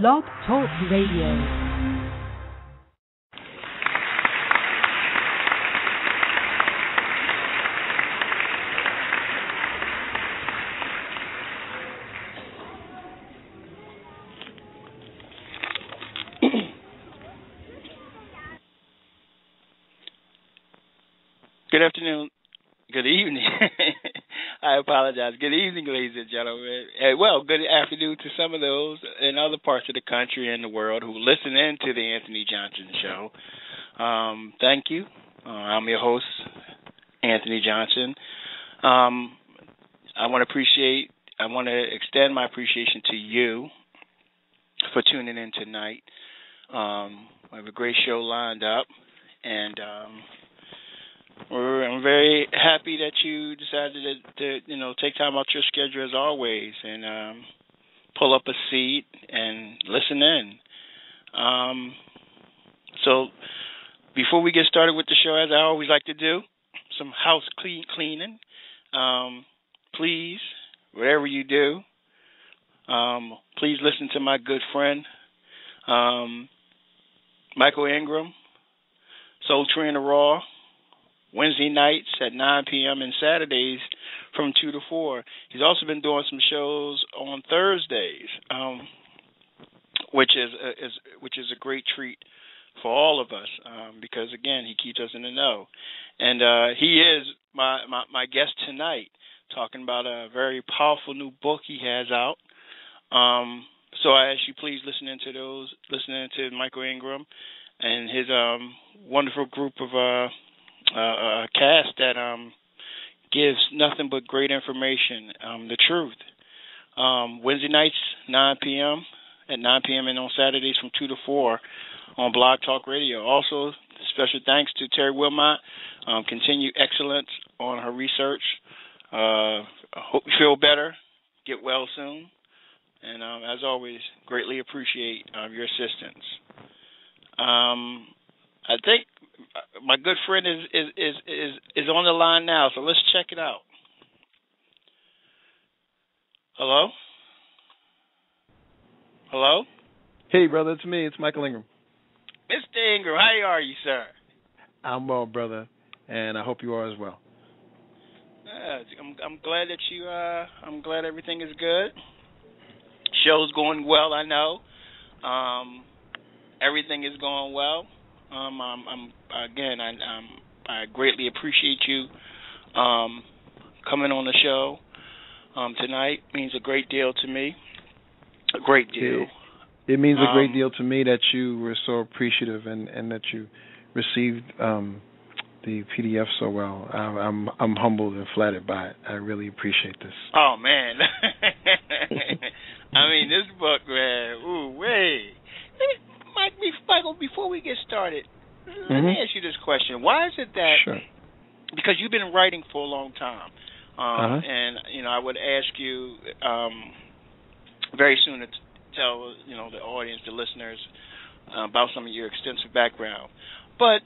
Blog Talk Radio. Good afternoon. Good evening. I apologize. Good evening, ladies and gentlemen. Well, good afternoon to some of those in other parts of the country and the world who listen in to the Anthony Johnson Show. Thank you. I'm your host, Anthony Johnson. I want to extend my appreciation to you for tuning in tonight. We have a great show lined up, and I'm very happy that you decided to take time out your schedule as always and pull up a seat and listen in. So before we get started with the show, as I always like to do, some house cleaning. Please, whatever you do, please listen to my good friend Michael Ingram, Soul Trainer Raw, Wednesday nights at 9 p.m. and Saturdays from 2 to 4. He's also been doing some shows on Thursdays, which is a great treat for all of us because, again, he keeps us in the know. And he is my guest tonight, talking about a very powerful new book he has out. So I ask you please listening to Michael Ingram and his wonderful group of a cast that gives nothing but great information, the truth. Wednesday nights, 9 p.m. At 9 p.m. and on Saturdays from 2 to 4 on Blog Talk Radio. Also, special thanks to Terry Wilmot. Continue excellence on her research. Hope you feel better. Get well soon. And as always, greatly appreciate your assistance. I think my good friend is on the line now, so let's check it out. Hello? Hello? Hey, brother, it's me. It's Michael Ingram. Mr. Ingram, how are you, sir? I'm well, brother, and I hope you are as well. I'm glad that you. I'm glad everything is good. Show's going well, I know. Everything is going well. I greatly appreciate you coming on the show tonight. Means a great deal to me. A great deal. It means a great deal to me that you were so appreciative and that you received the PDF so well. I'm humbled and flattered by it. I really appreciate this. Oh man, I mean this book, man. Ooh, wait. Michael, before we get started, let me ask you this question. Why is it that, sure, because you've been writing for a long time, and, I would ask you very soon to tell, the audience, the listeners, about some of your extensive background. But,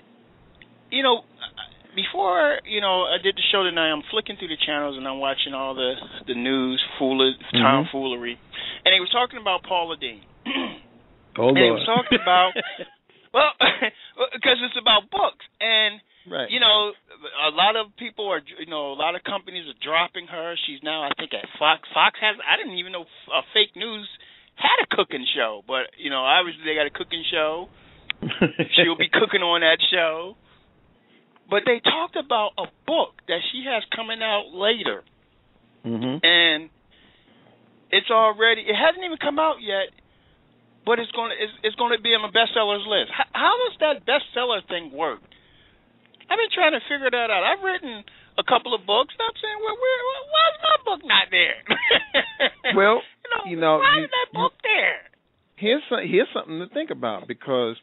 before, I did the show tonight, I'm flicking through the channels and I'm watching all the news, tomfoolery, and he was talking about Paula Deen. Oh, and he was talking about, well, because it's about books. And, right. A lot of people are, a lot of companies are dropping her. She's now, I think, at Fox. Fox has, I didn't even know Fake News had a cooking show. But, obviously they got a cooking show. She'll be cooking on that show. But they talked about a book that she has coming out later. Mm-hmm. And it hasn't even come out yet. But it's going to be on the bestsellers list. How does that bestseller thing work? I've been trying to figure that out. I've written a couple of books. And I'm saying, why is my book not there? Well, why is that book there? Here's something to think about, because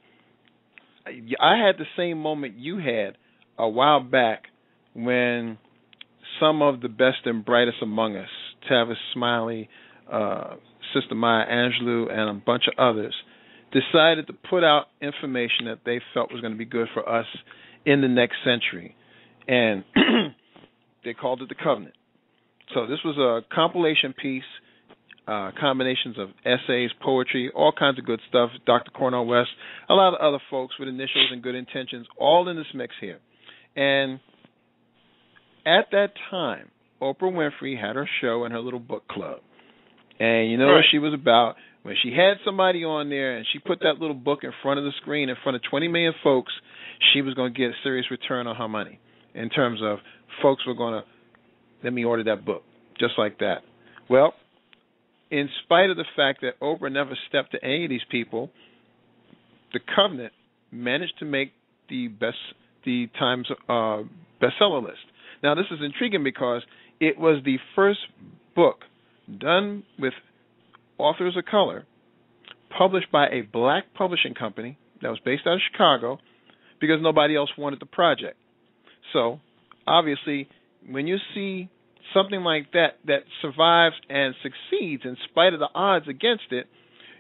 I had the same moment you had a while back when some of the best and brightest among us, Tavis Smiley, Sister Maya Angelou, and a bunch of others, decided to put out information that they felt was going to be good for us in the next century. And they called it The Covenant. So this was a compilation piece combinations of essays, poetry, all kinds of good stuff. Dr. Cornel West, a lot of other folks with initials and good intentions, all in this mix here. And at that time, Oprah Winfrey had her show and her little book club. And you know what she was about? When she had somebody on there and she put that little book in front of the screen in front of 20 million folks, she was going to get a serious return on her money in terms of folks were going to, let me order that book, just like that. Well, in spite of the fact that Oprah never stepped to any of these people, the Covenant managed to make the Times bestseller list. Now, this is intriguing because it was the first book done with authors of color, published by a black publishing company that was based out of Chicago, because nobody else wanted the project. So, obviously, when you see something like that survives and succeeds in spite of the odds against it,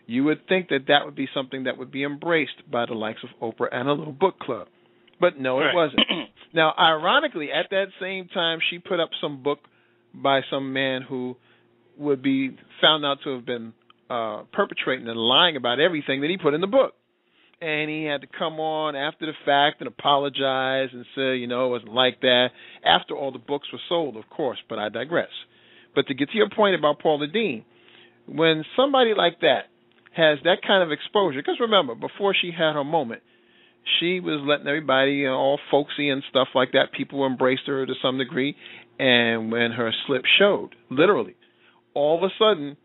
you would think that that would be something that would be embraced by the likes of Oprah and her little book club. But no, it wasn't. Now, ironically, at that same time, she put up some book by some man who would be found out to have been perpetrating and lying about everything that he put in the book. And he had to come on after the fact and apologize and say, it wasn't like that, after all the books were sold, of course, but I digress. But to get to your point about Paula Deen, when somebody like that has that kind of exposure, because remember, before she had her moment, she was letting everybody, all folksy and stuff like that, people embraced her to some degree, and when her slip showed, literally, all of a sudden,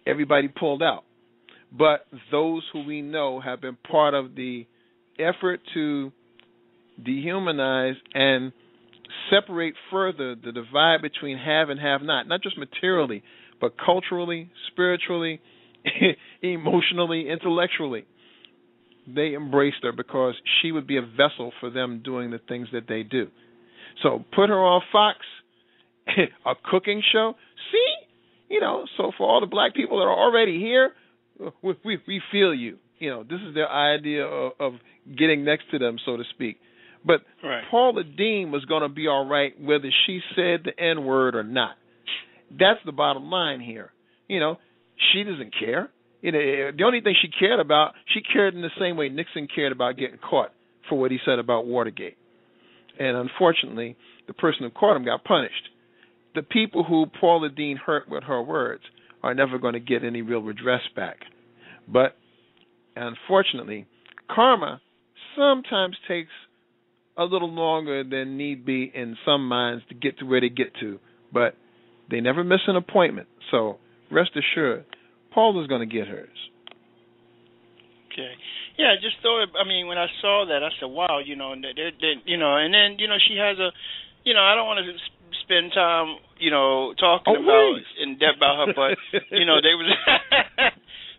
everybody pulled out. But those who we know have been part of the effort to dehumanize and separate further the divide between have and have not just materially, but culturally, spiritually, emotionally, intellectually. They embraced her because she would be a vessel for them doing the things that they do. So put her on Fox, a cooking show. See? So for all the black people that are already here, we feel you. This is their idea of getting next to them, so to speak. But Paula Deen was going to be all right whether she said the N-word or not. That's the bottom line here. She doesn't care. The only thing she cared about, she cared in the same way Nixon cared about getting caught for what he said about Watergate. And unfortunately, the person who caught him got punished. The people who Paula Deen hurt with her words are never going to get any real redress back. But unfortunately, karma sometimes takes a little longer than need be in some minds to get to where they get to. But they never miss an appointment. So rest assured, Paula's going to get hers. Okay. Yeah, I just thought, when I saw that, I said, wow, and then, she has a, I don't want to spend time, talking about in depth about her, but, they was,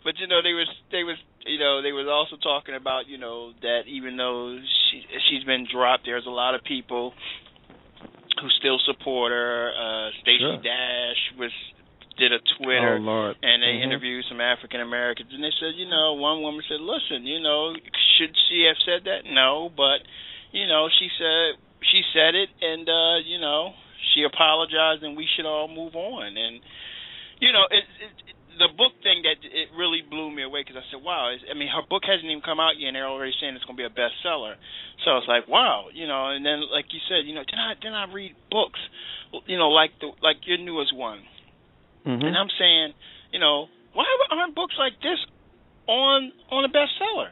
but, they was also talking about, that even though she's been dropped, there's a lot of people who still support her. Stacey Dash did a Twitter, and they interviewed some African Americans, and they said, one woman said, listen, should she have said that? No, but, she said it, and, she apologized, and we should all move on. And, the book thing that it really blew me away, because I said, wow, her book hasn't even come out yet, and they're already saying it's going to be a bestseller. So it's like, wow, and then like you said, then I read books, like your newest one. Mm-hmm. And I'm saying, why aren't books like this on a bestseller?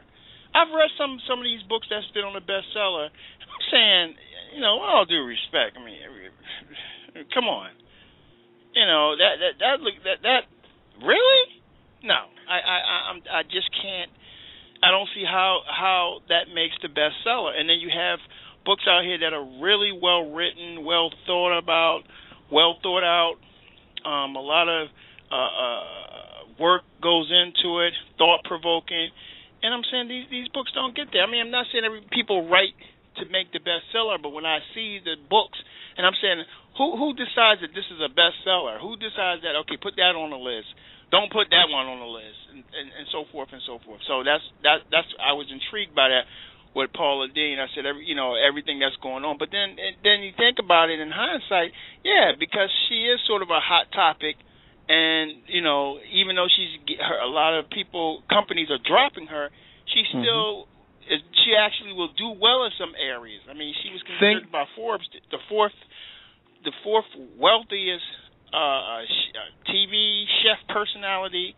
I've read some of these books that's been on a bestseller. I'm saying, with all due respect, come on, that really? No, I just can't. I don't see how that makes the bestseller. And then you have books out here that are really well written, well thought about, well thought out. A lot of work goes into it, thought-provoking. And I'm saying these books don't get there. I'm not saying people write to make the bestseller, but when I see the books, and I'm saying, who decides that this is a bestseller? Who decides that, okay, put that on the list. Don't put that one on the list, and so forth and so forth. So that's I was intrigued by that with Paula Deen. I said, everything that's going on. But then you think about it in hindsight, yeah, because she is sort of a hot topic And even though a lot of companies are dropping her, she still she actually will do well in some areas. I mean, she was considered by Forbes the fourth wealthiest TV chef personality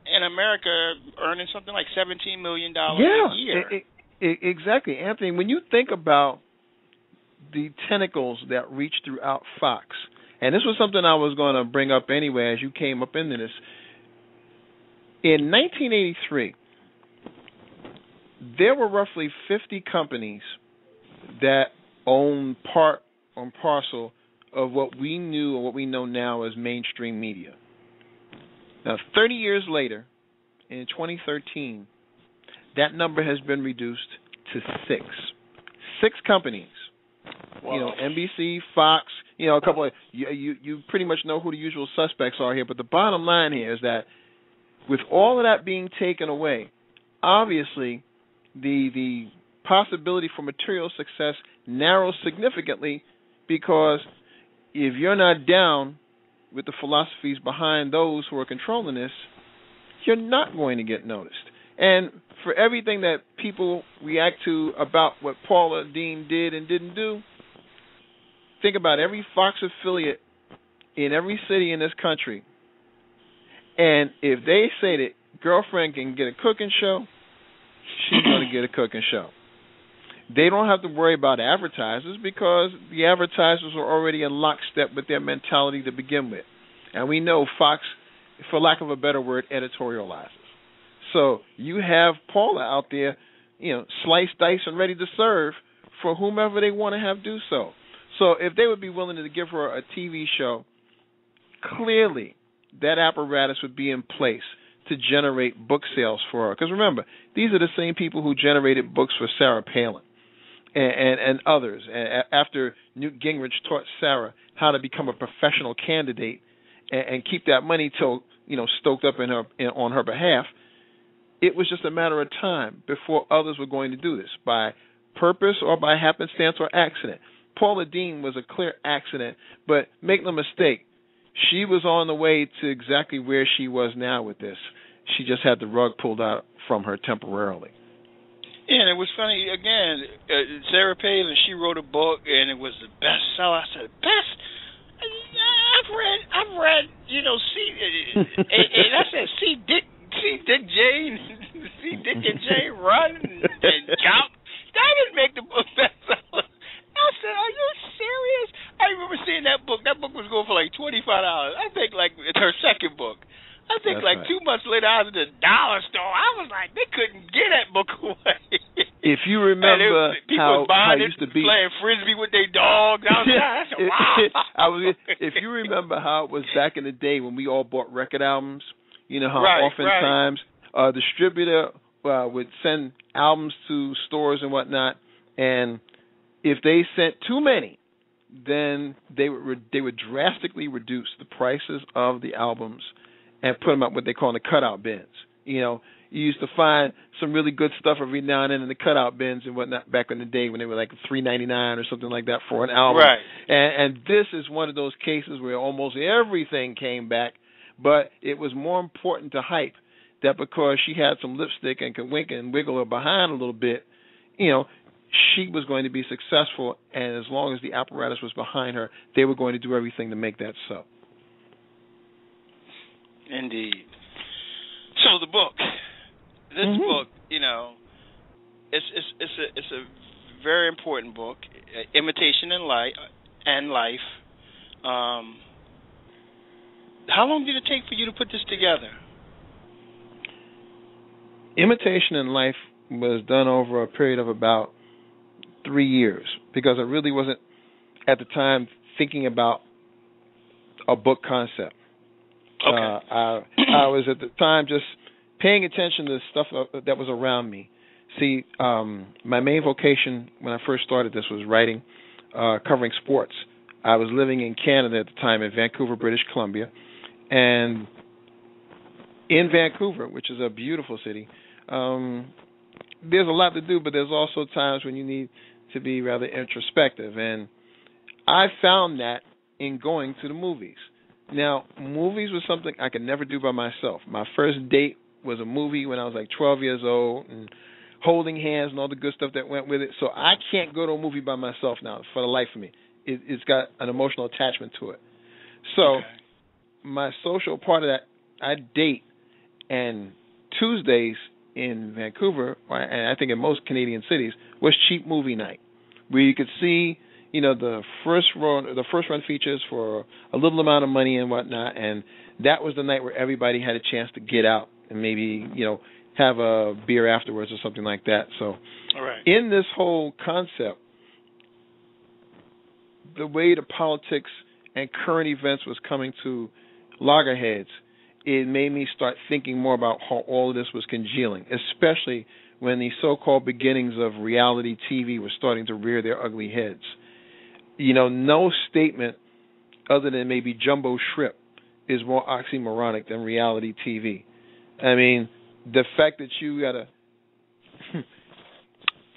in America, earning something like $17 million a year. Exactly, Anthony. When you think about the tentacles that reach throughout Fox, and this was something I was going to bring up anyway as you came up into this. In 1983, there were roughly 50 companies that owned part and parcel of what we knew or what we know now as mainstream media. Now, 30 years later, in 2013, that number has been reduced to 6. 6 companies. Wow. NBC, Fox, a couple of you pretty much know who the usual suspects are here, but the bottom line here is that with all of that being taken away, obviously the possibility for material success narrows significantly, because if you're not down with the philosophies behind those who are controlling this, you're not going to get noticed. And for everything that people react to about what Paula Deen did and didn't do, think about every Fox affiliate in every city in this country. And if they say that girlfriend can get a cooking show, she's going to get a cooking show. They don't have to worry about advertisers, because the advertisers are already in lockstep with their mentality to begin with. And we know Fox, for lack of a better word, editorializes. So you have Paula out there, sliced, diced, and ready to serve for whomever they want to have do so. So if they would be willing to give her a TV show, clearly that apparatus would be in place to generate book sales for her. Because remember, these are the same people who generated books for Sarah Palin and others. After Newt Gingrich taught Sarah how to become a professional candidate and keep that money stoked up on her behalf, it was just a matter of time before others were going to do this, by purpose or by happenstance or accident. Paula Deen was a clear accident, but make no mistake, she was on the way to exactly where she was now with this. She just had the rug pulled out from her temporarily. Yeah, and it was funny, again, Sarah Palin, she wrote a book, and it was the bestseller. I said, best? I've read, and I said, see Dick and Jane run and jump. That didn't make the book bestseller. I said, are you serious? I remember seeing that book. That book was going for like $25. I think it's her second book. I think That's right. 2 months later, I was at the dollar store. I was like, they couldn't get that book away. If you remember how it used to be, playing frisbee with their dogs outside. Wow. If you remember how it was back in the day when we all bought record albums, how right, oftentimes a distributor would send albums to stores and whatnot, and if they sent too many, then they would drastically reduce the prices of the albums and put them up what they call in the cutout bins. You used to find some really good stuff every now and then in the cutout bins and whatnot back in the day when they were like $3.99 or something like that for an album. Right. And this is one of those cases where almost everything came back, but it was more important to hype that because she had some lipstick and could wink and wiggle her behind a little bit, she was going to be successful, and as long as the apparatus was behind her, they were going to do everything to make that so. Indeed. So the book, this book, it's a very important book, Imitation and Life. How long did it take for you to put this together? Imitation and Life was done over a period of about 3 years, because I really wasn't at the time thinking about a book concept. Okay. I was at the time just paying attention to the stuff that was around me. See, my main vocation when I first started this was writing, covering sports. I was living in Canada at the time, in Vancouver, British Columbia. And in Vancouver, which is a beautiful city, there's a lot to do, but there's also times when you need to be rather introspective. And I found that in going to the movies. Now, movies was something I could never do by myself. My first date was a movie when I was like 12 years old, and holding hands and all the good stuff that went with it. So I can't go to a movie by myself now for the life of me. It's got an emotional attachment to it. So my social part of that, I date, and Tuesdays in Vancouver, and I think in most Canadian cities, was cheap movie night, where you could see, the first run features for a little amount of money and whatnot, and that was the night where everybody had a chance to get out and maybe, have a beer afterwards or something like that. So in this whole concept, the way the politics and current events was coming to loggerheads, it made me start thinking more about how all of this was congealing, especially when the so-called beginnings of reality TV were starting to rear their ugly heads. No statement other than maybe Jumbo Shrimp is more oxymoronic than reality TV. I mean, the fact that you got to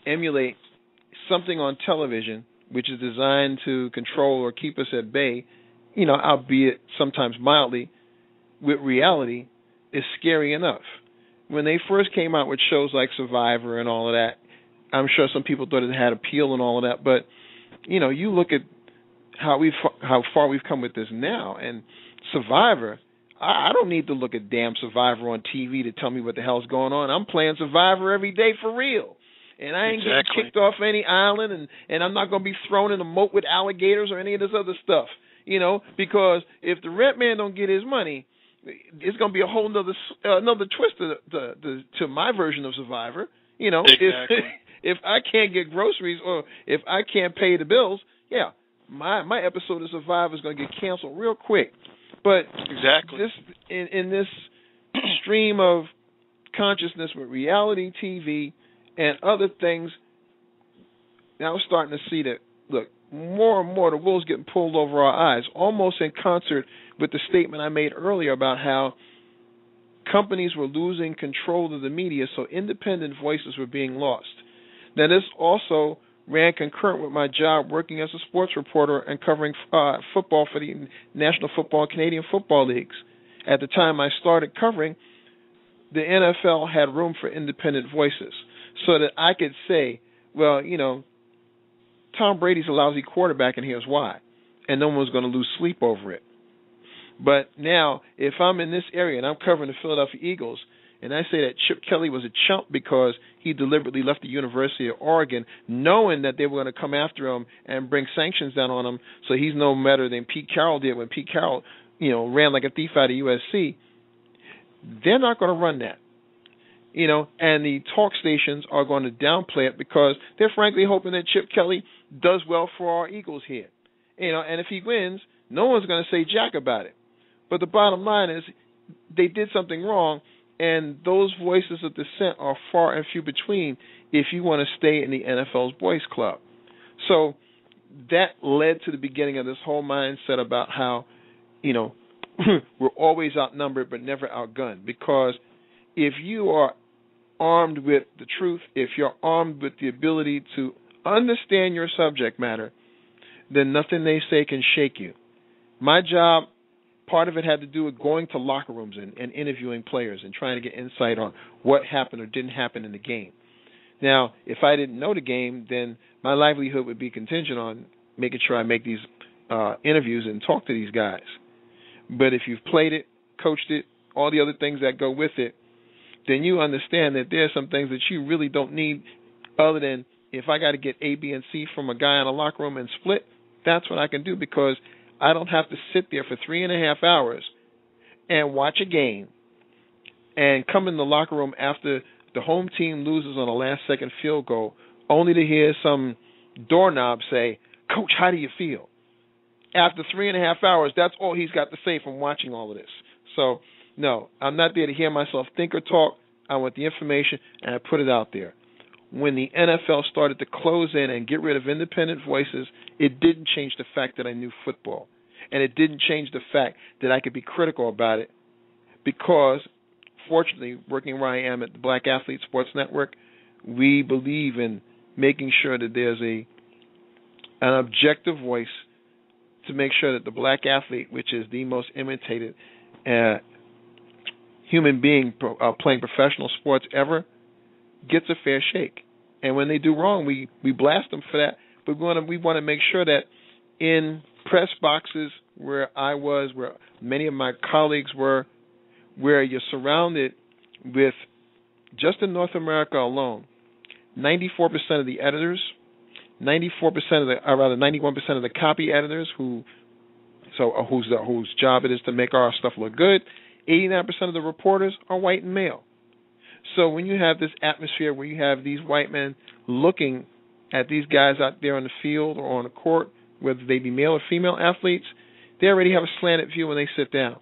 emulate something on television which is designed to control or keep us at bay, albeit sometimes mildly, with reality, is scary enough. When they first came out with shows like Survivor and all of that, I'm sure some people thought it had appeal and all of that, but you look at how far we've come with this now, and Survivor, I don't need to look at damn Survivor on TV to tell me what the hell's going on. I'm playing Survivor every day for real. And I ain't getting kicked off any island, and I'm not going to be thrown in a moat with alligators or any of this other stuff, because if the rent man don't get his money, it's going to be a whole another twist to my version of Survivor. If I can't get groceries or if I can't pay the bills, my episode of Survivor is going to get canceled real quick. But this in this stream of consciousness with reality TV and other things, now we're starting to see that, look, more and more the wool's getting pulled over our eyes, almost in concert with the statement I made earlier about how companies were losing control of the media, so independent voices were being lost. Now, this also ran concurrent with my job working as a sports reporter and covering football for the National Football and Canadian Football Leagues. At the time I started covering, the NFL had room for independent voices, so that I could say, well, Tom Brady's a lousy quarterback, and here's why. And no one was going to lose sleep over it. But now, if I'm in this area and I'm covering the Philadelphia Eagles, and I say that Chip Kelly was a chump because he deliberately left the University of Oregon knowing that they were going to come after him and bring sanctions down on him, so he's no better than Pete Carroll did when Pete Carroll, ran like a thief out of USC, they're not going to run that. And the talk stations are going to downplay it because they're frankly hoping that Chip Kelly does well for our Eagles here. And if he wins, no one's going to say jack about it. But the bottom line is they did something wrong, and those voices of dissent are far and few between if you want to stay in the NFL's boys club. So that led to the beginning of this whole mindset about how, we're always outnumbered but never outgunned, because if you are armed with the truth, if you're armed with the ability to understand your subject matter, then nothing they say can shake you. My job, part of it had to do with going to locker rooms and interviewing players and trying to get insight on what happened or didn't happen in the game. Now, if I didn't know the game, then my livelihood would be contingent on making sure I make these interviews and talk to these guys. But if you've played it, coached it, all the other things that go with it, then you understand that there are some things that you really don't need other than if I got to get A, B, and C from a guy in a locker room and split, that's what I can do, because I don't have to sit there for 3.5 hours and watch a game and come in the locker room after the home team loses on a last-second field goal only to hear some doorknob say, "Coach, how do you feel?" After 3.5 hours, that's all he's got to say from watching all of this. So, no, I'm not there to hear myself think or talk. I want the information, and I put it out there. When the NFL started to close in and get rid of independent voices, it didn't change the fact that I knew football. And it didn't change the fact that I could be critical about it because, fortunately, working where I am at the Black Athlete Sports Network, we believe in making sure that there's an objective voice to make sure that the black athlete, which is the most imitated human being playing professional sports ever, gets a fair shake. And when they do wrong, we blast them for that. But we want to make sure that in press boxes where I was, where many of my colleagues were, where you're surrounded with, just in North America alone, 94% of the editors, 91% of the copy editors whose job it is to make our stuff look good, 89% of the reporters are white and male. So when you have this atmosphere where you have these white men looking at these guys out there on the field or on the court, whether they be male or female athletes, they already have a slanted view when they sit down.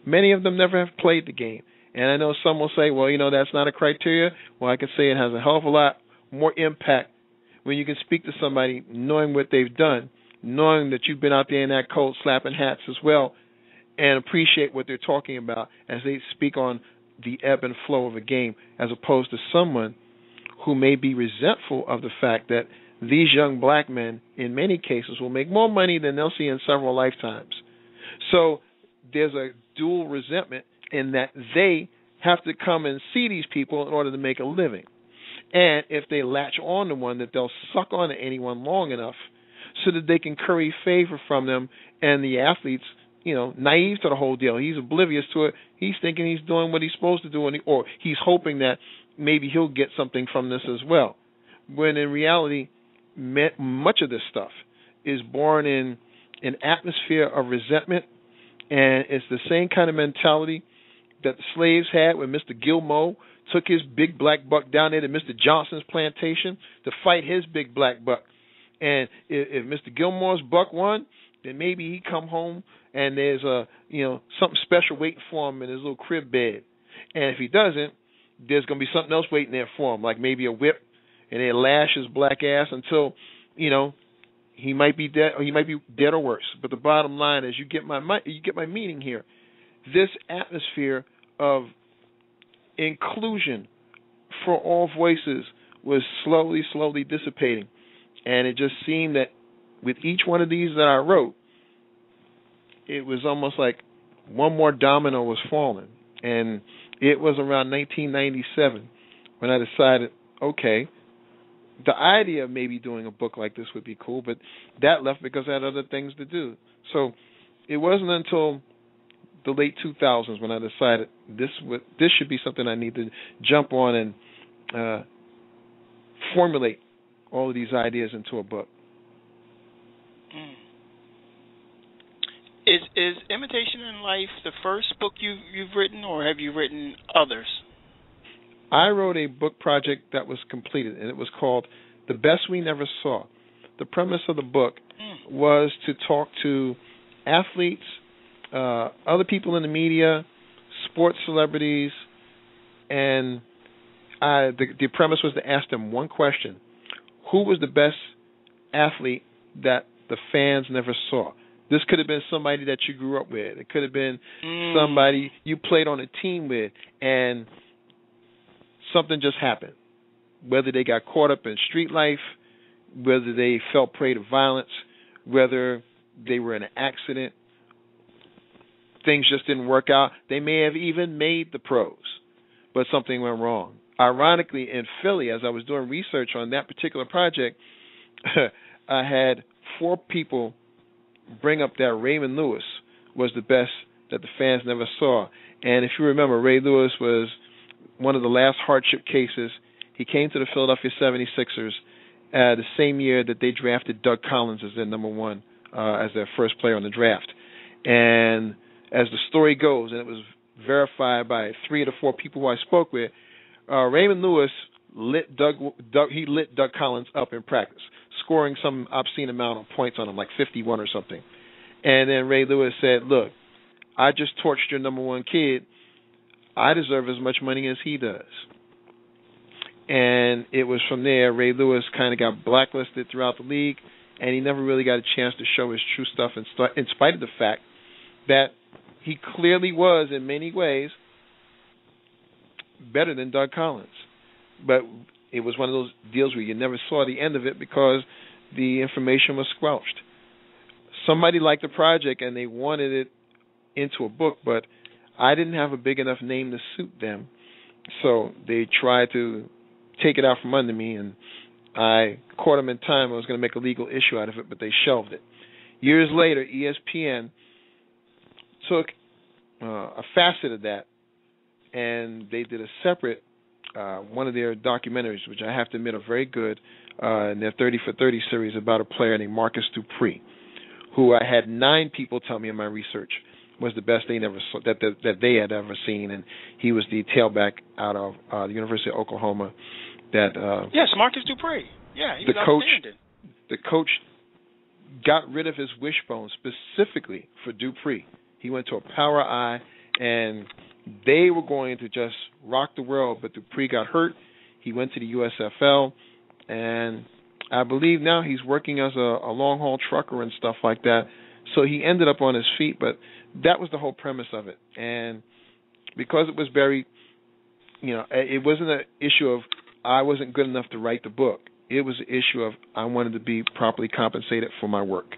Many of them never have played the game. And I know some will say, well, that's not a criteria. Well, I can say it has a hell of a lot more impact when you can speak to somebody knowing what they've done, knowing that you've been out there in that cold slapping hats as well, and appreciate what they're talking about as they speak on the ebb and flow of a game, as opposed to someone who may be resentful of the fact that these young black men, in many cases, will make more money than they'll see in several lifetimes. So there's a dual resentment in that they have to come and see these people in order to make a living. And if they latch on to one, that they'll suck on to anyone long enough so that they can curry favor from them, and the athletes, naive to the whole deal. He's oblivious to it. He's thinking he's doing what he's supposed to do, or he's hoping that maybe he'll get something from this as well. When in reality, much of this stuff is born in an atmosphere of resentment, and it's the same kind of mentality that the slaves had when Mr. Gilmore took his big black buck down there to Mr. Johnson's plantation to fight his big black buck. And if Mr. Gilmore's buck won, then maybe he come home and there's something special waiting for him in his little crib bed. And if he doesn't, there's going to be something else waiting there for him, like maybe a whip, and they lash his black ass until, he might be dead, or he might be dead or worse. But the bottom line is, you get my meaning here. This atmosphere of inclusion for all voices was slowly dissipating. And it just seemed that with each one of these that I wrote, it was almost like one more domino was falling. And it was around 1997 when I decided, okay, the idea of maybe doing a book like this would be cool, but that left because I had other things to do. So it wasn't until the late 2000s when I decided this should be something I need to jump on and formulate all of these ideas into a book. Is Imitation and Life the first book you've written, or have you written others? I wrote a book project that was completed, and it was called The Best We Never Saw. The premise of the book was to talk to athletes, other people in the media, sports celebrities, and the premise was to ask them one question: who was the best athlete that the fans never saw? This could have been somebody that you grew up with. It could have been somebody you played on a team with, and something just happened. Whether they got caught up in street life, whether they fell prey to violence, whether they were in an accident, things just didn't work out. They may have even made the pros, but something went wrong. Ironically, in Philly, as I was doing research on that particular project, I had 4 people bring up that Raymond Lewis was the best that the fans never saw. And if you remember, Ray Lewis was one of the last hardship cases. He came to the Philadelphia 76ers the same year that they drafted Doug Collins as their number 1, as their first player on the draft. And as the story goes, and it was verified by 3 of the 4 people who I spoke with, Raymond Lewis lit Doug Collins up in practice, scoring some obscene amount of points on him, like 51 or something. And then Ray Lewis said, look, I just torched your number 1 kid. I deserve as much money as he does. And it was from there Ray Lewis kind of got blacklisted throughout the league, and he never really got a chance to show his true stuff in spite of the fact that he clearly was, in many ways, better than Doug Collins. But it was one of those deals where you never saw the end of it because the information was squelched. somebody liked the project and they wanted it into a book, but I didn't have a big enough name to suit them. So they tried to take it out from under me, and I caught them in time. I was going to make a legal issue out of it, but they shelved it. Years later, ESPN took a facet of that, and they did a separate one of their documentaries, which I have to admit are very good, in their 30 for 30 series about a player named Marcus Dupree, who I had 9 people tell me in my research was the best they never saw, that they had ever seen, and he was the tailback out of the University of Oklahoma. Yes, Marcus Dupree. Yeah, he was outstanding. The coach got rid of his wishbone specifically for Dupree. He went to a power eye, and they were going to just rock the world, but Dupree got hurt. He went to the USFL, and I believe now he's working as a long-haul trucker and stuff like that. So he ended up on his feet, but that was the whole premise of it. And because it was very, it wasn't an issue of I wasn't good enough to write the book. It was an issue of I wanted to be properly compensated for my work.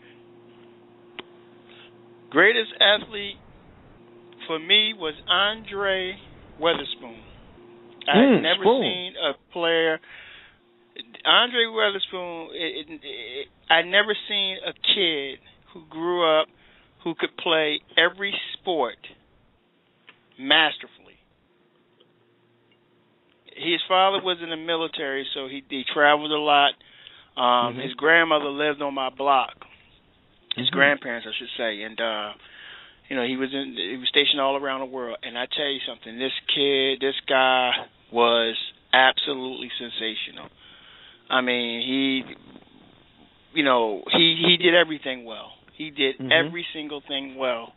Greatest athlete for me was Andre Weatherspoon. I had never seen a player. Andre Weatherspoon, I never seen a kid who grew up who could play every sport masterfully. His father was in the military, so he traveled a lot. His grandmother lived on my block. His grandparents, I should say, and he was stationed all around the world. And I tell you something, this guy was absolutely sensational. I mean, he did everything well. He did every single thing well.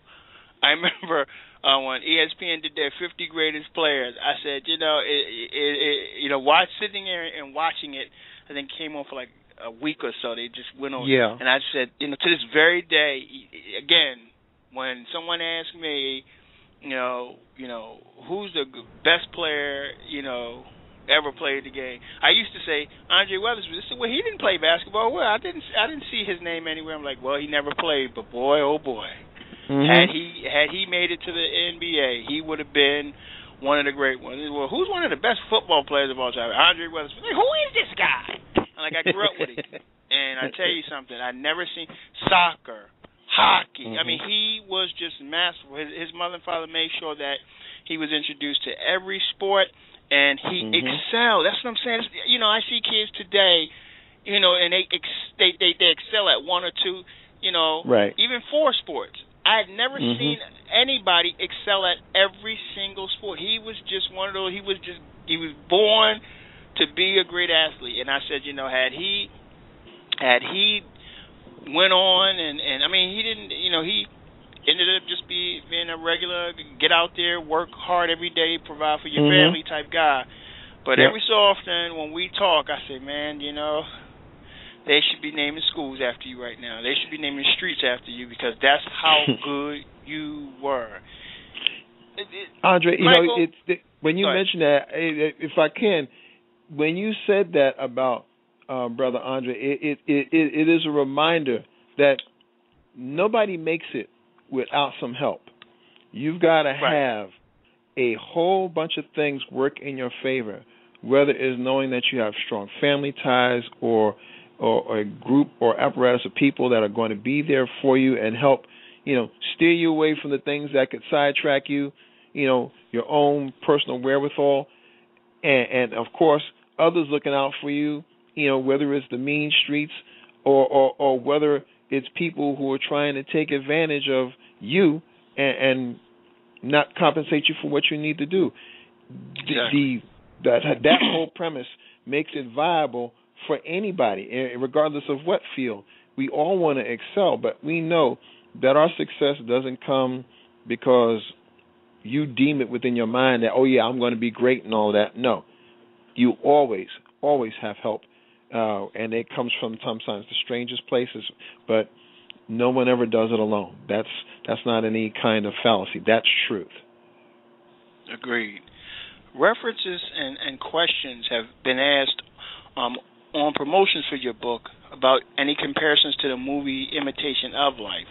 I remember when ESPN did their 50 greatest players, I said, sitting there and watching it, I think came on for like a week or so. They just went on. Yeah. And I said, to this very day, again, when someone asks me, who's the best player, ever played the game, I used to say Andre Weatherspoon. Well, he didn't play basketball. Well, I didn't see his name anywhere. I'm like, well, he never played, but boy, oh boy, had he made it to the NBA, he would have been one of the great ones. Well, who's one of the best football players of all time? Andre Weatherspoon. Like, who is this guy? And I grew up with him, and I tell you something, I'd never seen soccer, hockey. I mean, he was just masterful. His mother and father made sure that he was introduced to every sport. And he excelled. That's what I'm saying. I see kids today, and they excel at one or two, right. Even 4 sports. I had never seen anybody excel at every single sport. He was just one of those. He was born to be a great athlete. And I said, had he went on, and I mean, he didn't, he ended up just being a regular, get out there, work hard every day, provide for your family type guy. But every so often when we talk, I say, man, they should be naming schools after you right now. They should be naming streets after you because that's how good you were. Andre, Michael, when you mentioned that, if I can, when you said that about Brother Andre, it is a reminder that nobody makes it without some help. You've got to have a whole bunch of things work in your favor, whether it's knowing that you have strong family ties or a group or apparatus of people that are going to be there for you and help, steer you away from the things that could sidetrack you, your own personal wherewithal, and of course, others looking out for you, whether it's the mean streets or whether it's people who are trying to take advantage of you and not compensate you for what you need to do. Exactly. That whole premise makes it viable for anybody, regardless of what field. We all want to excel, but we know that our success doesn't come because you deem it within your mind that, oh, yeah, I'm going to be great and all that. No. You always have help. And it comes from sometimes the strangest places, but no one ever does it alone. That's not any kind of fallacy. That's truth. Agreed. References and questions have been asked on promotions for your book about any comparisons to the movie Imitation of Life.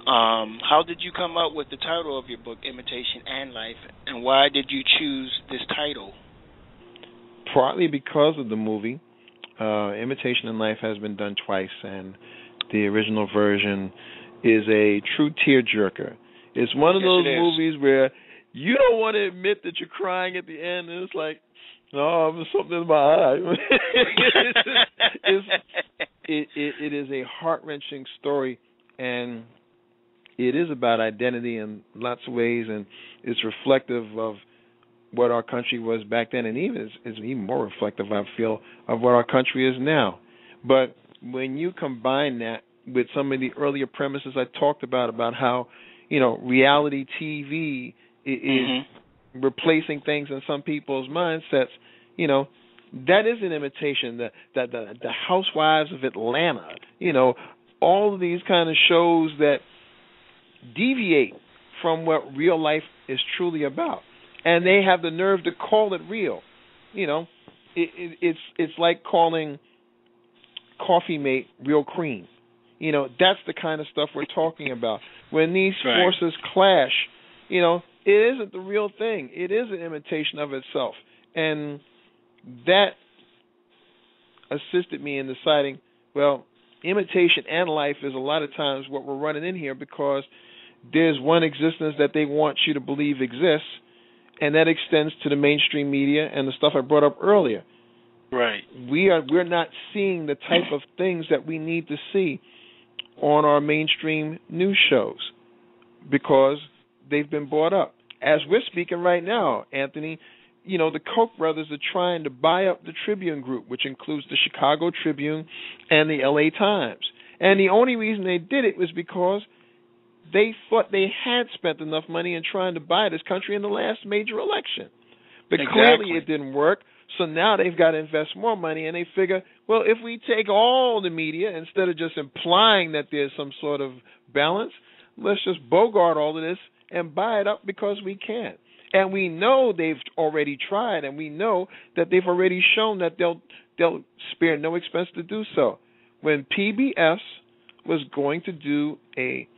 How did you come up with the title of your book, Imitation and Life, and why did you choose this title? Partly because of the movie. Imitation and Life has been done twice, and the original version is a true tearjerker. It's one of those movies where you don't want to admit that you're crying at the end, and it's like, oh, there's something in my eye. It is a heart-wrenching story, and it is about identity in lots of ways, and it's reflective of what our country was back then, and even is even more reflective, I feel, of what our country is now. But when you combine that with some of the earlier premises I talked about how, reality TV is replacing things in some people's mindsets, that is an imitation. The Housewives of Atlanta, all of these kind of shows that deviate from what real life is truly about. And they have the nerve to call it real. It's like calling Coffee Mate real cream. That's the kind of stuff we're talking about. When these forces clash, it isn't the real thing. It is an imitation of itself. And that assisted me in deciding, well, imitation and life is a lot of times what we're running in here, because there's one existence that they want you to believe exists, and that extends to the mainstream media and the stuff I brought up earlier. Right. We're not seeing the type of things that we need to see on our mainstream news shows because they've been bought up. As we're speaking right now, Anthony, the Koch brothers are trying to buy up the Tribune Group, which includes the Chicago Tribune and the LA Times. And the only reason they did it was because they thought they had spent enough money in trying to buy this country in the last major election. But clearly it didn't work, so now they've got to invest more money, and they figure, well, if we take all the media, instead of just implying that there's some sort of balance, let's just bogart all of this and buy it up because we can. And we know they've already tried, and we know that they've already shown that they'll spare no expense to do so. When PBS was going to do a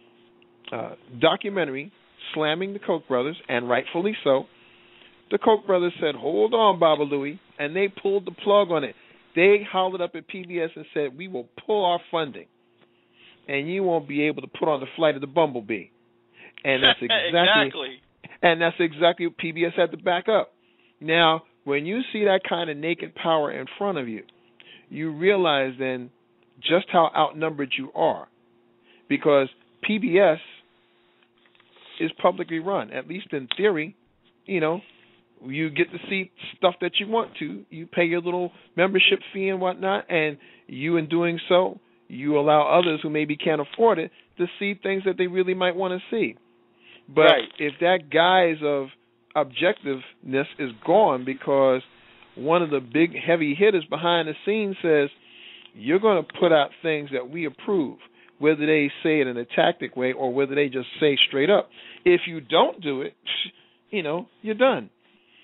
documentary slamming the Koch brothers, and rightfully so, the Koch brothers said, hold on, Baba Louie, and they pulled the plug on it. They hollered up at PBS and said, we will pull our funding, and you won't be able to put on the Flight of the Bumblebee. And that's exactly what PBS had to back up. Now, when you see that kind of naked power in front of you, you realize then just how outnumbered you are, because PBS is publicly run, at least in theory. You get to see stuff that you want to. You pay your little membership fee and whatnot, and you, in doing so, you allow others who maybe can't afford it to see things that they really might want to see. But if that guise of objectiveness is gone because one of the big heavy hitters behind the scenes says, you're going to put out things that we approve, whether they say it in a tactic way or whether they just say straight up, if you don't do it, you're done.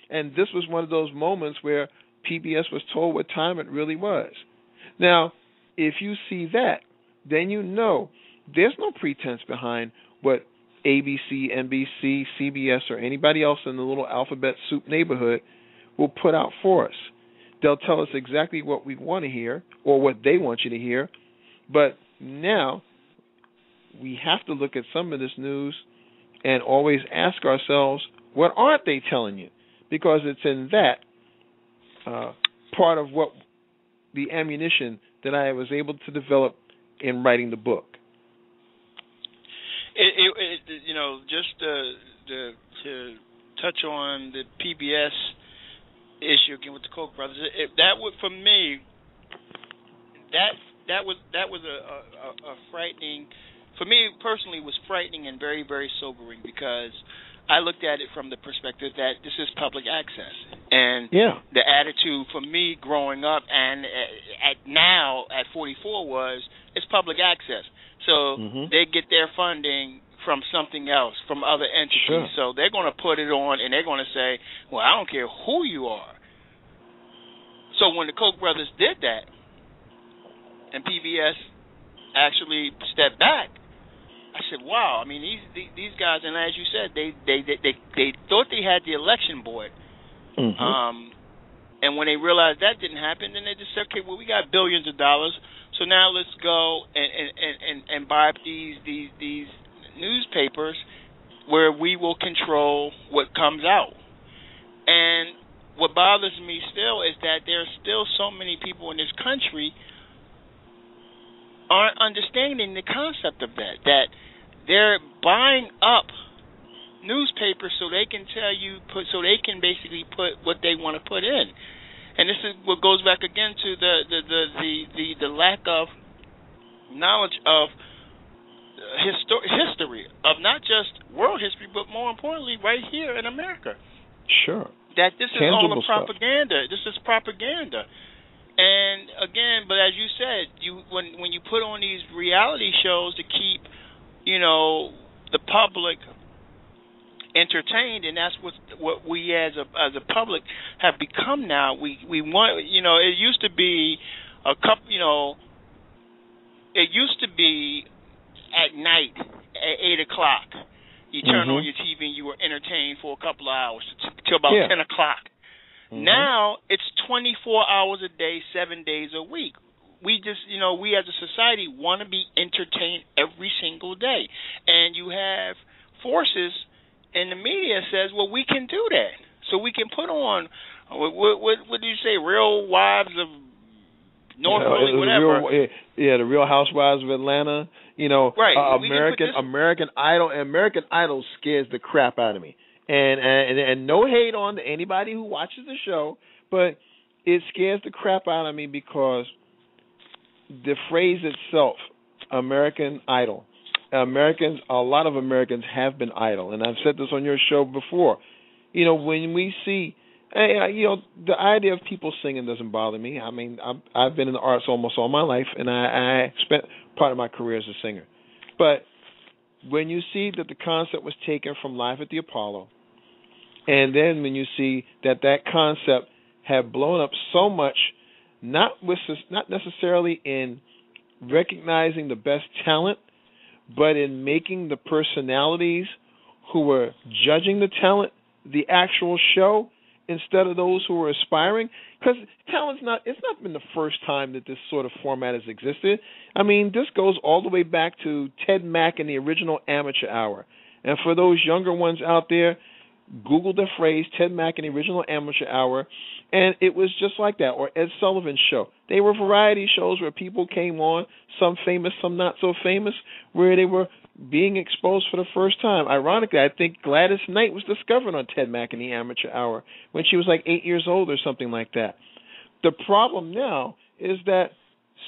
And this was one of those moments where PBS was told what time it really was. Now, if you see that, then you know there's no pretense behind what ABC, NBC, CBS, or anybody else in the little alphabet soup neighborhood will put out for us. They'll tell us exactly what we want to hear or what they want you to hear. But now we have to look at some of this news and always ask ourselves, what aren't they telling you? Because it's in that part of what the ammunition that I was able to develop in writing the book. Just to touch on the PBS issue again with the Koch brothers, that would, for me, that was a frightening, for me personally, was frightening and very, very sobering, because I looked at it from the perspective that this is public access, and the attitude for me growing up and now at 44 was it's public access, so they get their funding from something else, from other entities. So they're going to put it on, and they're going to say, well, I don't care who you are. So when the Koch brothers did that, and PBS actually stepped back, I said, wow. I mean, these guys, and as you said, they thought they had the election board. Mm-hmm. And when they realized that didn't happen, then they just said, okay, well, we got billions of dollars, so now let's go and buy up these newspapers where we will control what comes out. And what bothers me still is that there are still so many people in this country aren't understanding the concept of that they're buying up newspapers so they can so they can basically put what they want to put in. And this is what goes back again to the lack of knowledge of history, of not just world history, but more importantly, right here in America. Sure. That this is Tangible all a propaganda. This is propaganda. And again, but as you said, when you put on these reality shows to keep, the public entertained, and that's what we as a public have become now. We want, it used to be a couple, it used to be at night at 8:00. You turn on your TV and you were entertained for a couple of hours till about 10 o'clock. Mm-hmm. Now it's 24 hours a day, 7 days a week. We just, we as a society want to be entertained every single day. And you have forces in the media says, well, we can do that. So we can put on, what do you say, Real Wives of North Philly, whatever. The Real Housewives of Atlanta. Right. American Idol. American Idol scares the crap out of me. And no hate on anybody who watches the show, but it scares the crap out of me because the phrase itself, American Idol, a lot of Americans have been idle, and I've said this on your show before. When we see, the idea of people singing doesn't bother me. I mean, I've been in the arts almost all my life, and I spent part of my career as a singer. But when you see that the concept was taken from Live at the Apollo, and then when you see that concept had blown up so much, not necessarily in recognizing the best talent, but in making the personalities who were judging the talent the actual show instead of those who were aspiring. Because it's not been the first time that this sort of format has existed. I mean, this goes all the way back to Ted Mack and the original Amateur Hour. And for those younger ones out there, Google the phrase Ted Mack and the original Amateur Hour, and it was just like that. Or Ed Sullivan's show. They were variety shows where people came on, some famous, some not so famous, where they were being exposed for the first time. Ironically, I think Gladys Knight was discovered on Ted Mack and the Amateur Hour when she was like 8 years old or something like that. The problem now is that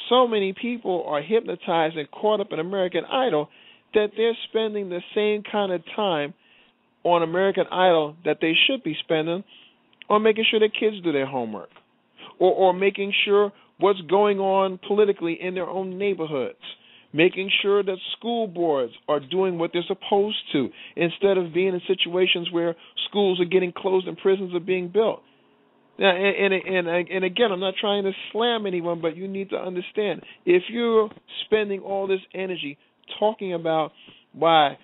so many people are hypnotized and caught up in American Idol that they're spending the same kind of time on American Idol that they should be spending on making sure their kids do their homework or making sure what's going on politically in their own neighborhoods, making sure that school boards are doing what they're supposed to instead of being in situations where schools are getting closed and prisons are being built. Now, and again, I'm not trying to slam anyone, but you need to understand, if you're spending all this energy talking about why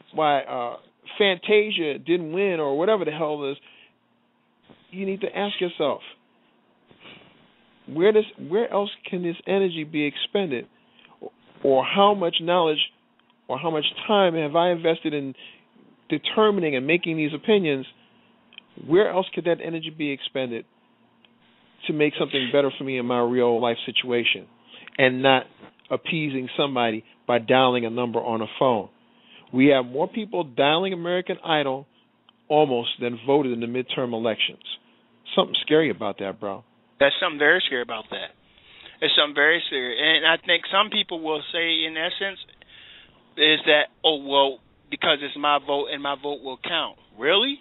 Fantasia didn't win or whatever the hell it is, you need to ask yourself, where else can this energy be expended, or how much knowledge or how much time have I invested in determining and making these opinions? Where else could that energy be expended to make something better for me in my real life situation, and not appeasing somebody by dialing a number on a phone? We have more people dialing American Idol almost than voted in the midterm elections. Something scary about that, bro. There's something very scary about that. There's something very scary. And I think some people will say, in essence, is that, oh, well, because it's my vote and my vote will count. Really?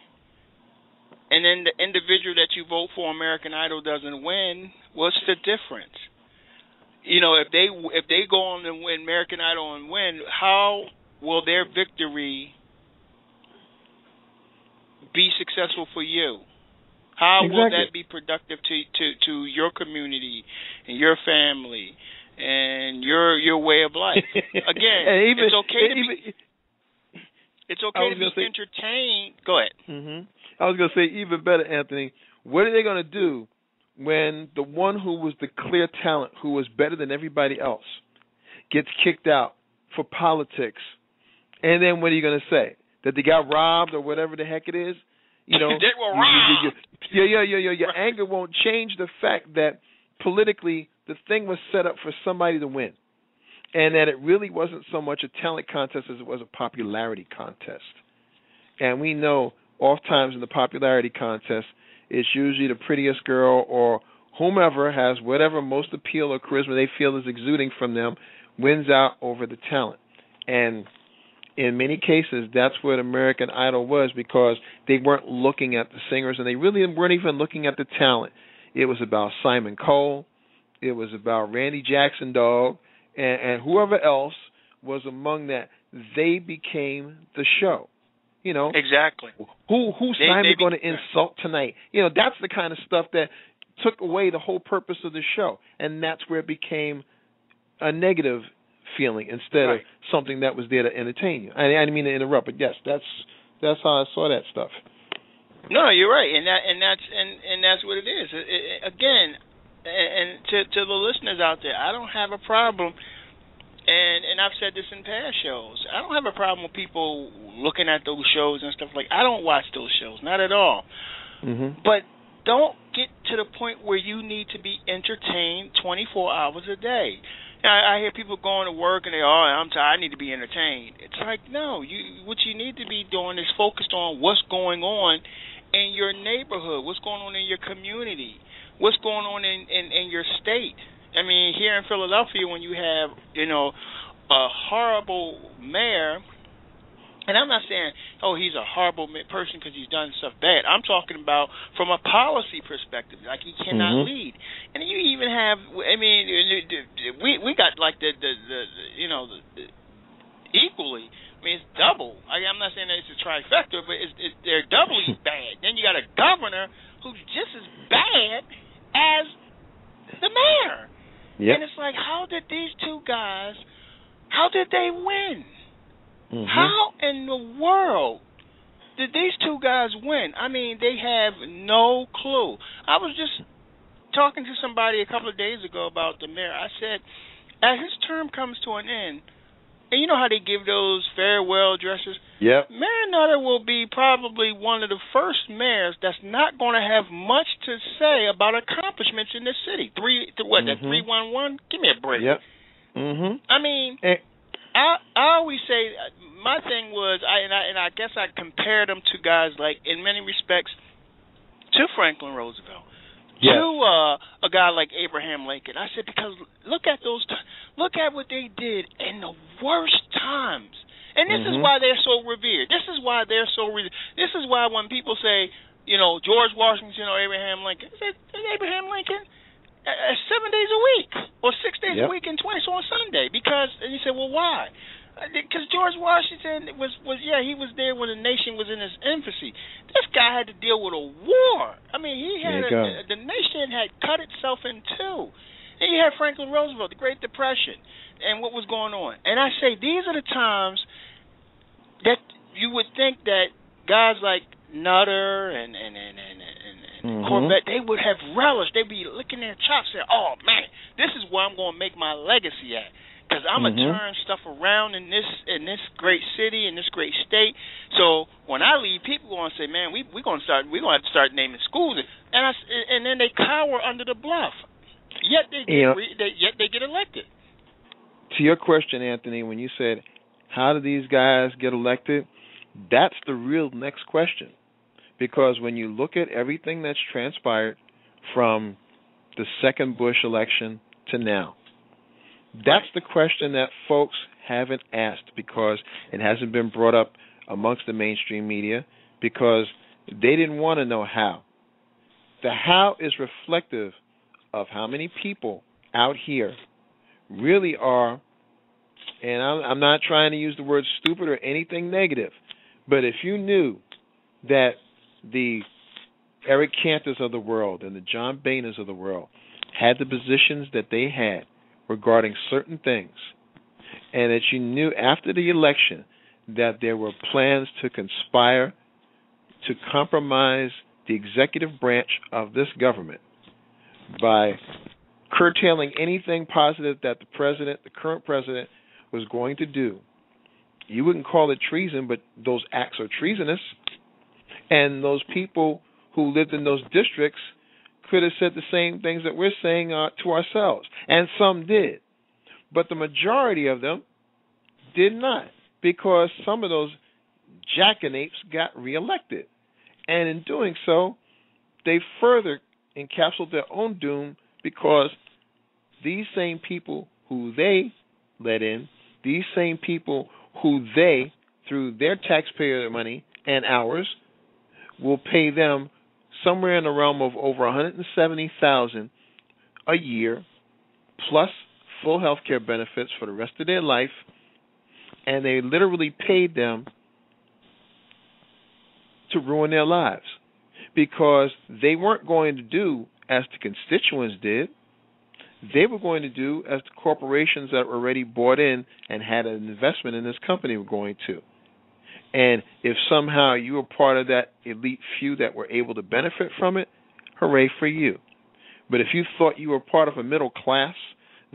And then the individual that you vote for, American Idol, doesn't win, what's the difference? If they go on and win American Idol and win, how will their victory be successful for you? How will that be productive to your community and your family and your way of life. Again, it's okay to be. It's okay to be entertained. Go ahead. I was going to say even better, Anthony. What are they going to do when the one who was the clear talent, who was better than everybody else, gets kicked out for politics? And then what are you going to say? That they got robbed or whatever the heck it is? You know, they were robbed. Your anger won't change the fact that politically the thing was set up for somebody to win, and that it really wasn't so much a talent contest as it was a popularity contest. And we know oftentimes in the popularity contest, it's usually the prettiest girl or whomever has whatever most appeal or charisma they feel is exuding from them wins out over the talent. And in many cases, that's what American Idol was, because they weren't looking at the singers, and they really weren't even looking at the talent. It was about Simon Cowell. It was about Randy Jackson, dog, and whoever else was among that. They became the show. You know, exactly. Who's Simon going to insult tonight? You know, that's the kind of stuff that took away the whole purpose of the show, and that's where it became a negative feeling instead of something that was there to entertain you. I didn't mean to interrupt, but yes, that's how I saw that stuff. No, you're right, and that's what it is. Again, and to the listeners out there, I don't have a problem, and I've said this in past shows. I don't have a problem with people looking at those shows and stuff like. I don't watch those shows, not at all. Mm-hmm. But don't get to the point where you need to be entertained 24 hours a day. I hear people going to work and I'm tired, I need to be entertained. It's like, no, what you need to be doing is focused on what's going on in your neighborhood, what's going on in your community, what's going on in your state. I mean, here in Philadelphia, when you have, a horrible mayor, and I'm not saying, he's a horrible person because he's done stuff bad. I'm talking about from a policy perspective, like he cannot lead. And you even have, we got like the equally. I mean, it's double. I'm not saying that it's a trifecta, but they're doubly bad. Then you got a governor who's just as bad as the mayor. Yep. And it's like, how did these two guys, how did they win? Mm-hmm. How in the world did these two guys win? I mean, they have no clue. I was just talking to somebody a couple of days ago about the mayor. I said, as his term comes to an end, and you know how they give those farewell addresses? Yep. Mayor Nutter will be probably one of the first mayors that's not going to have much to say about accomplishments in the city. That 311? Give me a break. Yep. Mm-hmm. I mean, I always say, my thing was, I guess I compared them to guys like, in many respects, to Franklin Roosevelt. Yes. To a guy like Abraham Lincoln. I said, because look at what they did in the worst times. And this is why they're so revered. This is why this is why when people say, George Washington or Abraham Lincoln, I said, Abraham Lincoln, 7 days a week or 6 days a week and 20 on Sunday. And you say, well, why? Because George Washington was he was there when the nation was in its infancy. This guy had to deal with a war. I mean, the nation had cut itself in two. And you had Franklin Roosevelt, the Great Depression, and what was going on. And I say these are the times that you would think that guys like Nutter and Corbett, they would have relished. They'd be licking their chops, saying, "Oh man, this is where I'm going to make my legacy at." Because I'm going to turn stuff around in this great city, in this great state. So when I leave, people are going to say, "Man, we're going to have to start naming schools." And then they cower under the bluff. Yet they get elected. To your question, Anthony, when you said, "How do these guys get elected?" That's the real next question, because when you look at everything that's transpired from the second Bush election to now. That's the question that folks haven't asked, because it hasn't been brought up amongst the mainstream media, because they didn't want to know how. The how is reflective of how many people out here really are, and I'm not trying to use the word stupid or anything negative, but if you knew that the Eric Cantors of the world and the John Boehners of the world had the positions that they had regarding certain things, and that you knew after the election that there were plans to conspire to compromise the executive branch of this government by curtailing anything positive that the current president, was going to do, you wouldn't call it treason, but those acts are treasonous. And those people who lived in those districts could have said the same things that we're saying to ourselves. And some did. But the majority of them did not, because some of those jackanapes got reelected. And in doing so, they further encapsulated their own doom, because these same people who they let in, these same people who they, through their taxpayer money and ours, will pay them somewhere in the realm of over $170,000 a year, plus full health care benefits for the rest of their life, and they literally paid them to ruin their lives, because they weren't going to do as the constituents did. They were going to do as the corporations that were already bought in and had an investment in this company were going to. And if somehow you were part of that elite few that were able to benefit from it, hooray for you. But if you thought you were part of a middle class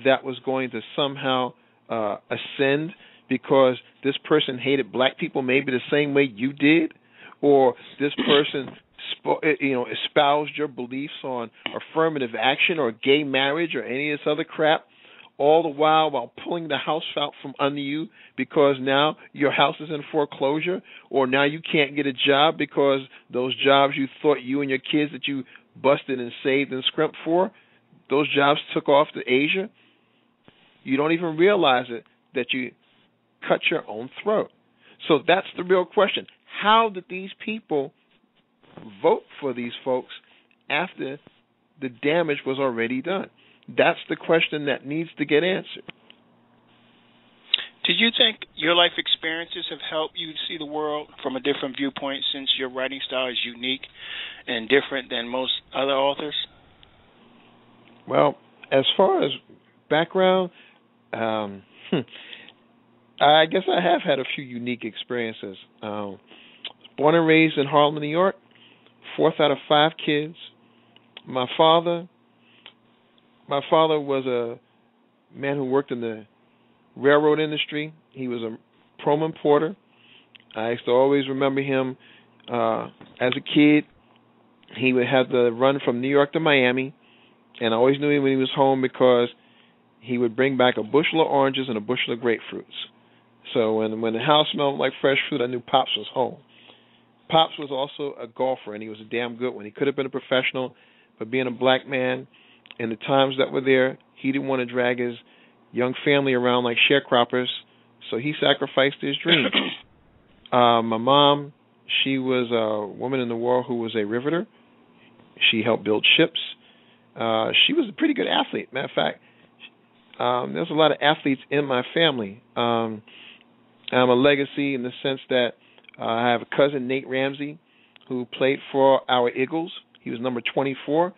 that was going to somehow ascend because this person hated black people maybe the same way you did, or this person espoused your beliefs on affirmative action or gay marriage or any of this other crap, all the while pulling the house out from under you because now your house is in foreclosure, or now you can't get a job because those jobs you thought you and your kids that you busted and saved and scrimped for, those jobs took off to Asia. You don't even realize it that you cut your own throat. So that's the real question. How did these people vote for these folks after the damage was already done? That's the question that needs to get answered. Did you think your life experiences have helped you see the world from a different viewpoint, since your writing style is unique and different than most other authors? Well, as far as background, I guess I have had a few unique experiences. Born and raised in Harlem, New York, fourth out of 5 kids. My father was a man who worked in the railroad industry. He was a prom importer. I used to always remember him as a kid. He would have to run from New York to Miami, and I always knew him when he was home because he would bring back a bushel of oranges and a bushel of grapefruits. So when the house smelled like fresh fruit, I knew Pops was home. Pops was also a golfer, and he was a damn good one. He could have been a professional, but being a black man in the times that were there, he didn't want to drag his young family around like sharecroppers, so he sacrificed his dreams. My mom, she was a woman in the war who was a riveter. She helped build ships. She was a pretty good athlete. Matter of fact, there's a lot of athletes in my family. I'm a legacy in the sense that I have a cousin, Nate Ramsey, who played for our Eagles. He was number 24,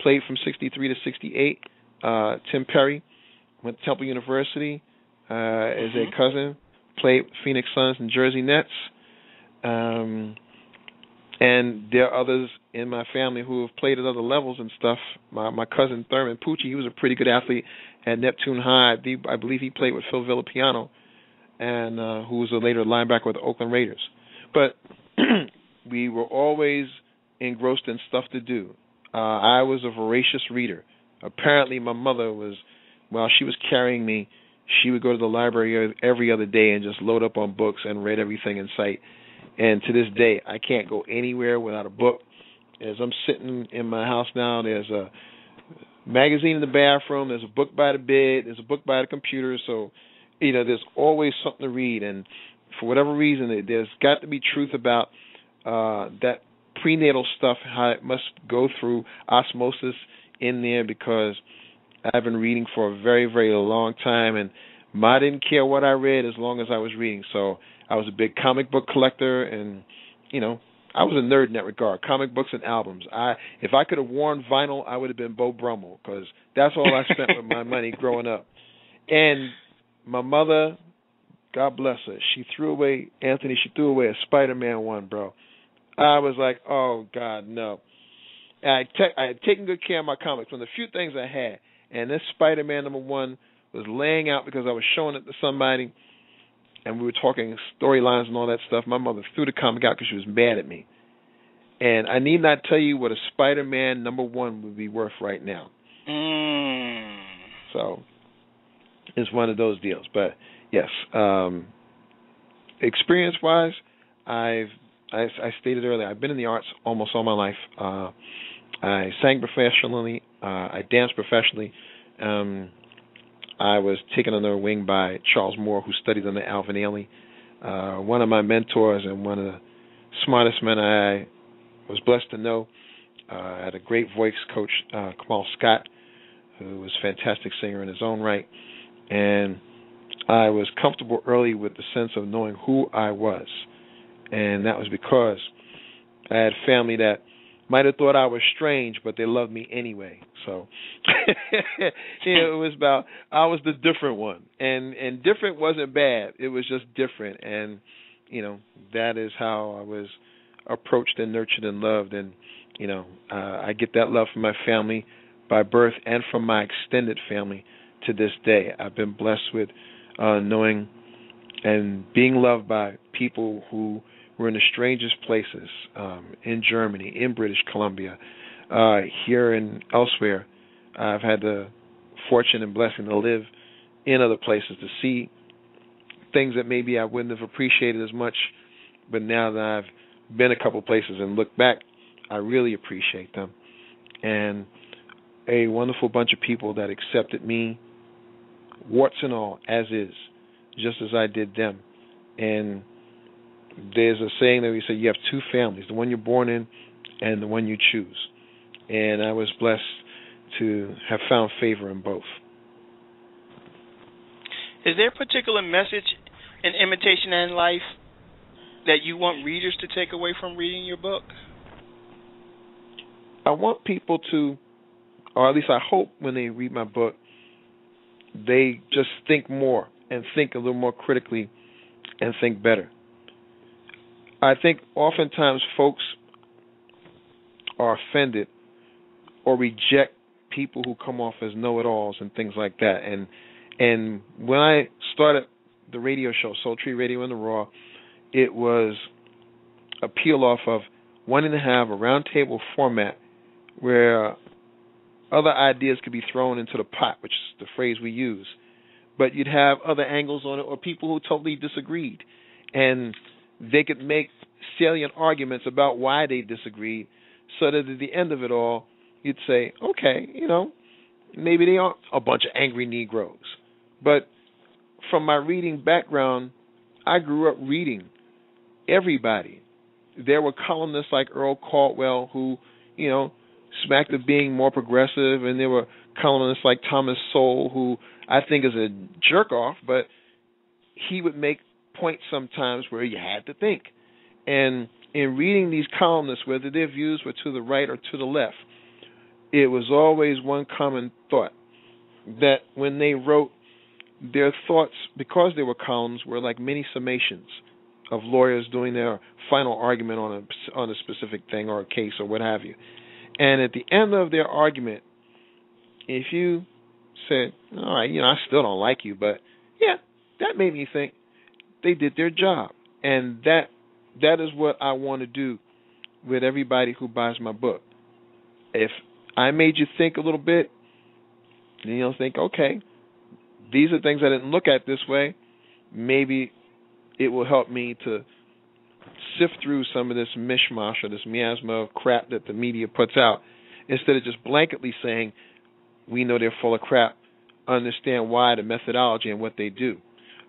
played from 63 to 68. Tim Perry went to Temple University as a cousin, played Phoenix Suns and Jersey Nets. And there are others in my family who have played at other levels and stuff. My cousin Thurman Pucci, he was a pretty good athlete at Neptune High. I believe he played with Phil Villapiano, and who was a later linebacker with the Oakland Raiders. But we were always engrossed in stuff to do. I was a voracious reader. Apparently my mother was, while she was carrying me, she would go to the library every other day and just load up on books and read everything in sight. And to this day, I can't go anywhere without a book. As I'm sitting in my house now, there's a magazine in the bathroom, there's a book by the bed, there's a book by the computer. So, there's always something to read. And for whatever reason, there's got to be truth about that prenatal stuff, how it must go through osmosis in there, because I've been reading for a very, very long time, and I didn't care what I read as long as I was reading. So I was a big comic book collector, and, I was a nerd in that regard. Comic books and albums. If I could have worn vinyl, I would have been Bo Brummel, because that's all I spent with my money growing up. And my mother, God bless her, she threw away a Spider-Man one, bro. I was like, oh, God, no. And I had taken good care of my comics. One of the few things I had, and this Spider-Man #1 was laying out because I was showing it to somebody, and we were talking storylines and all that stuff. My mother threw the comic out because she was mad at me. And I need not tell you what a Spider-Man #1 would be worth right now. So it's one of those deals. But yes, experience-wise, I stated earlier, I've been in the arts almost all my life. I sang professionally. I danced professionally. I was taken under a wing by Charles Moore, who studied under Alvin Ailey. One of my mentors and one of the smartest men I was blessed to know. I had a great voice coach, Kamal Scott, who was a fantastic singer in his own right. And I was comfortable early with the sense of knowing who I was. And that was because I had family that might have thought I was strange, but they loved me anyway. So it was about, I was the different one. And different wasn't bad. It was just different. And, that is how I was approached and nurtured and loved. And, I get that love from my family by birth and from my extended family to this day. I've been blessed with knowing and being loved by people who were in the strangest places, in Germany, in British Columbia, here and elsewhere. I've had the fortune and blessing to live in other places, to see things that maybe I wouldn't have appreciated as much, but now that I've been a couple places and look back, I really appreciate them. And a wonderful bunch of people that accepted me, warts and all, as is, just as I did them. And there's a saying that we say you have two families, the one you're born in and the one you choose. And I was blessed to have found favor in both. Is there a particular message in Imitation and Life that you want readers to take away from reading your book? I want people to, or at least I hope when they read my book, they just think more and think a little more critically and think better. I think oftentimes folks are offended or reject people who come off as know-it-alls and things like that. And when I started the radio show, Soul Tree Radio in the Raw, it was a peel off of wanting to have a round table format where other ideas could be thrown into the pot, which is the phrase we use. But you'd have other angles on it or people who totally disagreed. And they could make salient arguments about why they disagreed, so that at the end of it all, you'd say, okay, maybe they aren't a bunch of angry Negroes. But from my reading background, I grew up reading everybody. There were columnists like Earl Caldwell who, smacked of being more progressive, and there were columnists like Thomas Sowell, who I think is a jerk-off, but he would make points sometimes where you had to think. And in reading these columnists, whether their views were to the right or to the left, it was always one common thought, that when they wrote, their thoughts, because they were columns, were like mini summations of lawyers doing their final argument on a specific thing or a case or what have you. And at the end of their argument, if you said, all right, I still don't like you, but yeah, that made me think, they did their job. And that is what I want to do with everybody who buys my book. If I made you think a little bit, then you'll think, okay, these are things I didn't look at this way. Maybe it will help me to sift through some of this mishmash or this miasma of crap that the media puts out, instead of just blanketly saying, we know they're full of crap. Understand why, the methodology and what they do.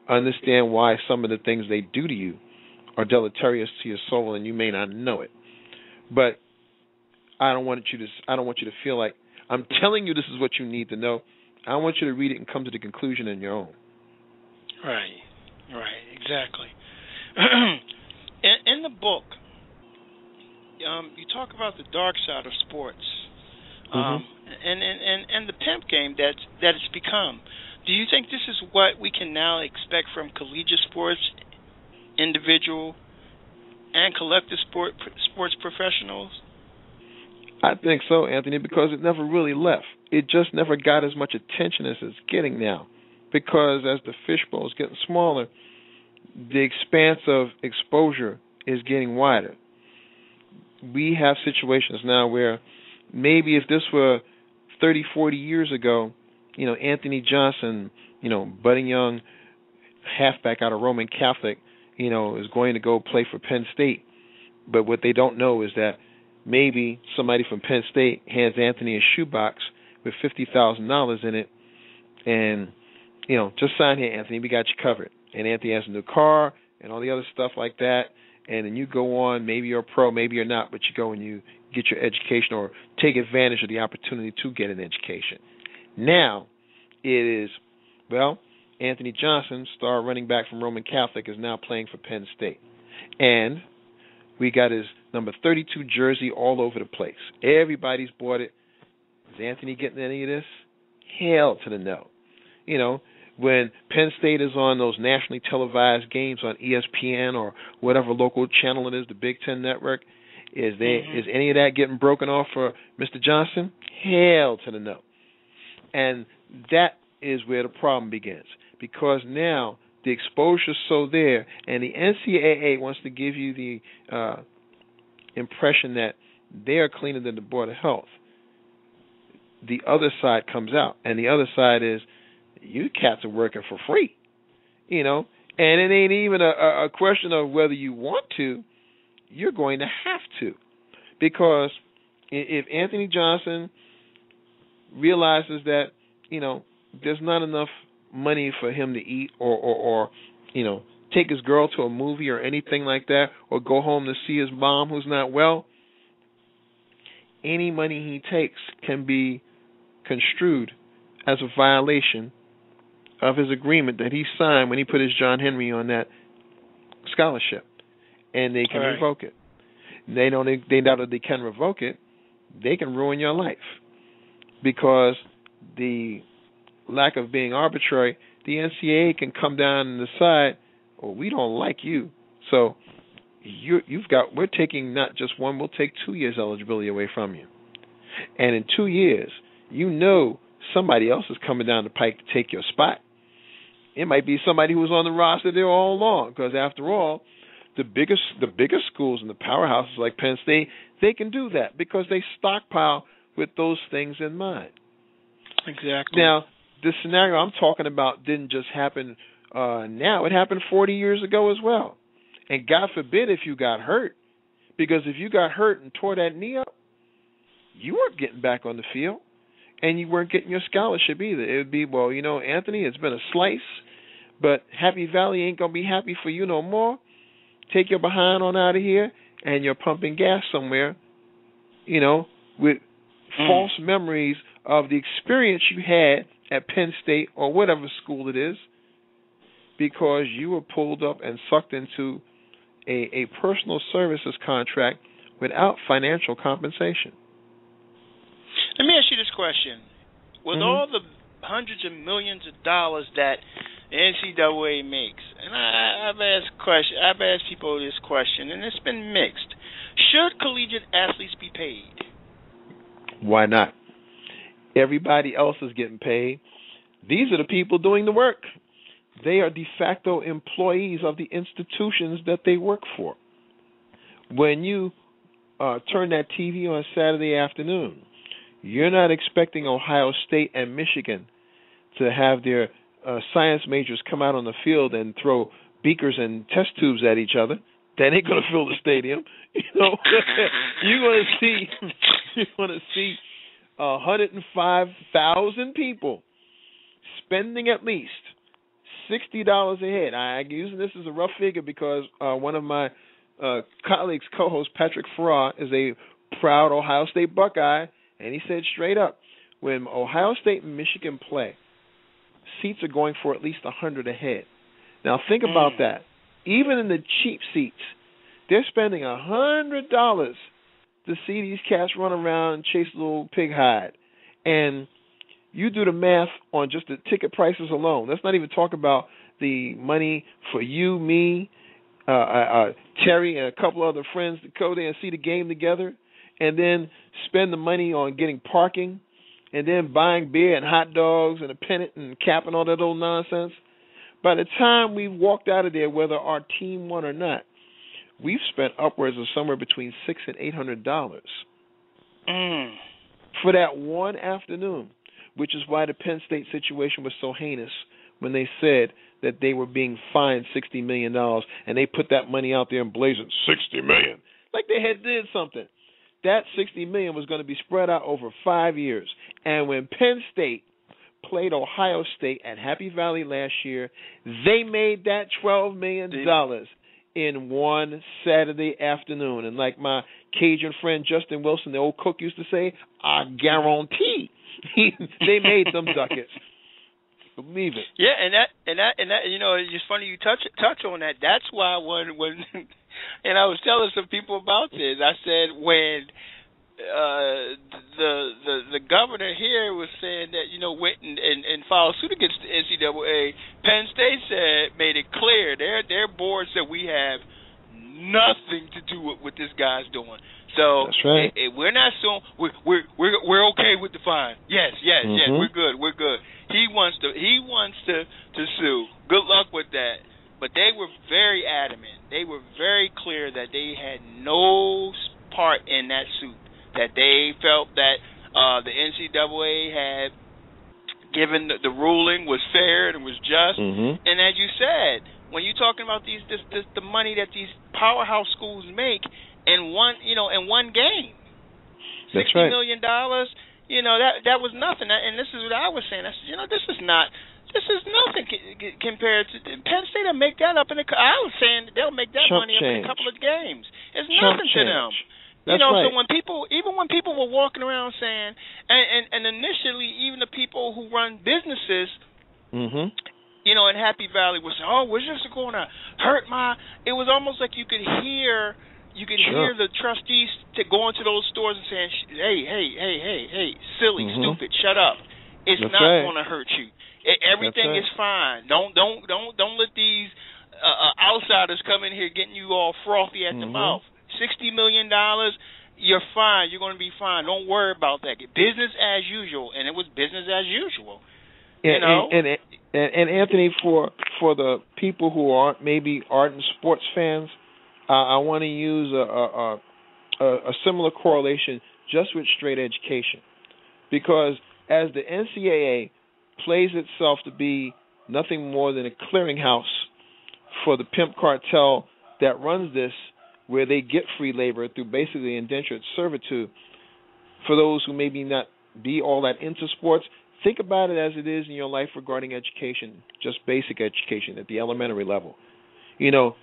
Understand why some of the things they do to you are deleterious to your soul and you may not know it. But I don't want you to feel like I'm telling you this is what you need to know. I want you to read it and come to the conclusion on your own. Right, exactly. In the book, you talk about the dark side of sports, Mm-hmm. and the pimp game that it's become. Do you think this is what we can now expect from collegiate sports, individual and collective sports professionals? I think so, Anthony, because it never really left. It just never got as much attention as it's getting now. Because as the fishbowl is getting smaller, the expanse of exposure is getting wider. We have situations now where maybe if this were 30, 40 years ago, Anthony Johnson, budding young halfback out of Roman Catholic, is going to go play for Penn State. But what they don't know is that maybe somebody from Penn State hands Anthony a shoebox with $50,000 in it, and just sign here, Anthony. We got you covered. And Anthony has a new car and all the other stuff like that. And then you go on. Maybe you're a pro, maybe you're not, but you go and you get your education or take advantage of the opportunity to get an education. Now it is, Anthony Johnson, star running back from Roman Catholic, is now playing for Penn State. And we got his number 32 jersey all over the place. Everybody's bought it. Is Anthony getting any of this? Hell to the no. When Penn State is on those nationally televised games on ESPN or whatever local channel it is, the Big Ten Network, is any of that getting broken off for Mr. Johnson? Hell to the no. And that is where the problem begins, because now the exposure is so there, and the NCAA wants to give you the impression that they are cleaner than the Board of Health. The other side comes out, and the other side is, you cats are working for free, and it ain't even a question of whether you want to. You're going to have to, because if Anthony Johnson realizes that, there's not enough money for him to eat or take his girl to a movie or anything like that, or go home to see his mom who's not well, any money he takes can be construed as a violation of his agreement that he signed when he put his John Henry on that scholarship, and they can revoke it. They not only they can revoke it, they can ruin your life, because the lack of being arbitrary, the NCAA can come down and decide, we don't like you, so we're taking not just one, we'll take 2 years eligibility away from you, and in 2 years, somebody else is coming down the pike to take your spot. It might be somebody who was on the roster there all along, because after all, the biggest schools and the powerhouses like Penn State, they can do that because they stockpile with those things in mind. Exactly. Now, the scenario I'm talking about didn't just happen now. It happened 40 years ago as well. And God forbid if you got hurt, because if you got hurt and tore that knee up, you weren't getting back on the field, and you weren't getting your scholarship either. It would be, Anthony, it's been a slice, but Happy Valley ain't going to be happy for you no more. Take your behind on out of here, and you're pumping gas somewhere, with false memories of the experience you had at Penn State or whatever school it is, because you were pulled up and sucked into a personal services contract without financial compensation. Let me ask you this question. With all the hundreds of millions of dollars that the NCAA makes, and I've asked people this question, and it's been mixed. Should collegiate athletes be paid? Why not? Everybody else is getting paid. These are the people doing the work. They are de facto employees of the institutions that they work for. When you turn that TV on Saturday afternoon, you're not expecting Ohio State and Michigan to have their science majors come out on the field and throw beakers and test tubes at each other. That ain't going to fill the stadium. You're going to see 105,000 people spending at least $60 a head. I'm using this as a rough figure because one of my colleagues, co-host Patrick Farrar, is a proud Ohio State Buckeye, and he said straight up, when Ohio State and Michigan play, seats are going for at least $100 a head. Now think about that. Even in the cheap seats, they're spending $100 to see these cats run around and chase a little pig hide. And you do the math on just the ticket prices alone. Let's not even talk about the money for you, me, Terry, and a couple other friends to go there and see the game together, and then spend the money on getting parking, and then buying beer and hot dogs and a pennant and cap and all that old nonsense. By the time we've walked out of there, whether our team won or not, we've spent upwards of somewhere between $600 and $800 for that one afternoon, which is why the Penn State situation was so heinous when they said that they were being fined $60 million, and they put that money out there and blazing $60 million, like they had did something. That $60 million was going to be spread out over 5 years. And when Penn State played Ohio State at Happy Valley last year, they made that $12 million in one Saturday afternoon. And like my Cajun friend Justin Wilson, the old cook, used to say, I guarantee they made them ducats. Believe it. Yeah, and that you know, it's just funny you touch on that. That's why when and I was telling some people about this. I said when the governor here was saying that, you know, went and filed suit against the NCAA, Penn State made it clear their board said we have nothing to do with what this guy's doing. So that's right. We're not suing. We're okay with the fine. Yes, we're good. He wants to sue. Good luck with that. But they were very adamant. They were very clear that they had no part in that suit. That they felt that the NCAA had given the ruling was fair and was just. And as you said, when you're talking about the money that these powerhouse schools make in one game, that's $60 million, you know, that was nothing. And this is what I was saying. I said, you know, this is nothing compared to Penn State. Will make that up I was saying they'll make that money up in a couple of games. It's nothing to them. That's you know, right. So when people were walking around saying, and initially even the people who run businesses, you know, in Happy Valley were saying, oh, we're just going to hurt it was almost like you could hear the trustees go into those stores and saying, hey, silly, stupid, shut up. It's That's not right. going to hurt you. Everything is fine. Don't let these outsiders come in here getting you all frothy at the mouth. $60 million, you're fine. You're going to be fine. Don't worry about that. Business as usual, and it was business as usual. You know. And Anthony, for the people who aren't maybe ardent sports fans, I want to use a similar correlation just with straight education, because as the NCAA plays itself to be nothing more than a clearinghouse for the pimp cartel that runs this, where they get free labor through basically indentured servitude. For those who maybe not be all that into sports, think about it as it is in your life regarding education, just basic education at the elementary level. You know,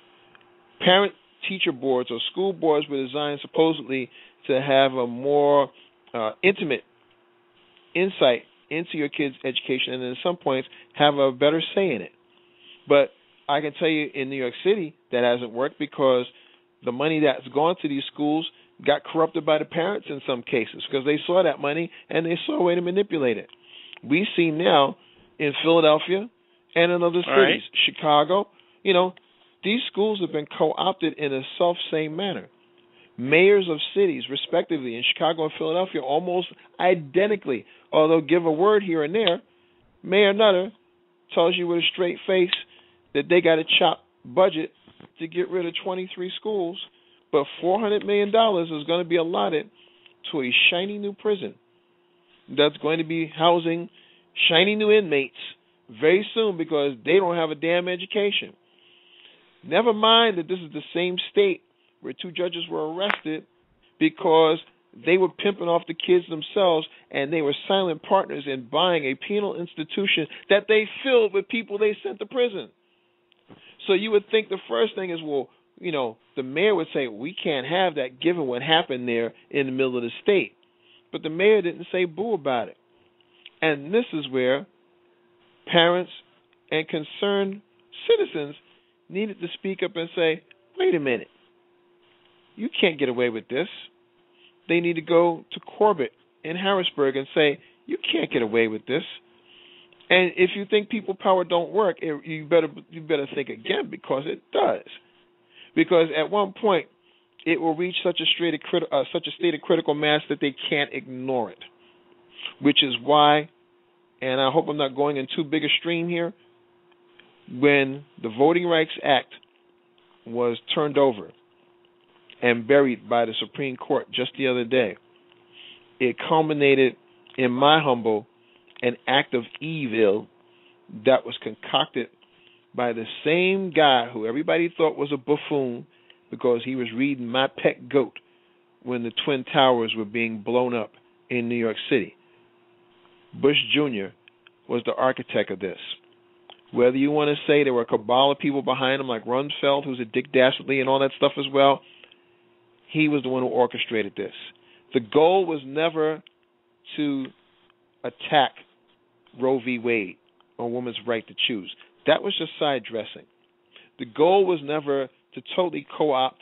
parent-teacher boards or school boards were designed supposedly to have a more intimate insight into your kids' education and at some points have a better say in it. But I can tell you in New York City that hasn't worked because the money that's gone to these schools got corrupted by the parents in some cases because they saw that money and they saw a way to manipulate it. We see now in Philadelphia and in other cities, Chicago, you know, these schools have been co-opted in a self-same manner. Mayors of cities, respectively, in Chicago and Philadelphia, almost identically, although give a word here and there, Mayor Nutter tells you with a straight face that they got a chopped budget to get rid of 23 schools, but $400 million is going to be allotted to a shiny new prison that's going to be housing shiny new inmates very soon because they don't have a damn education. Never mind that this is the same state where 2 judges were arrested because they were pimping off the kids themselves and they were silent partners in buying a penal institution that they filled with people they sent to prison. So you would think the first thing is, well, you know, the mayor would say, we can't have that given what happened there in the middle of the state. But the mayor didn't say boo about it. And this is where parents and concerned citizens needed to speak up and say, wait a minute, you can't get away with this. they need to go to Corbett in Harrisburg and say, you can't get away with this. And if you think people power don't work, you better think again, because it does. Because at one point, it will reach such a state of critical mass that they can't ignore it. Which is why, and I hope I'm not going in too big a stream here, when the Voting Rights Act was turned over and buried by the Supreme Court just the other day, it culminated, in my humble, an act of evil that was concocted by the same guy who everybody thought was a buffoon because he was reading My Pet Goat when the Twin Towers were being blown up in New York City. Bush Jr. was the architect of this. Whether you want to say there were a cabal of people behind him like Rumsfeld, who's a Dick Dastardly and all that stuff as well, he was the one who orchestrated this. The goal was never to attack Roe v. Wade, or women's right to choose. That was just side dressing. The goal was never to totally co-opt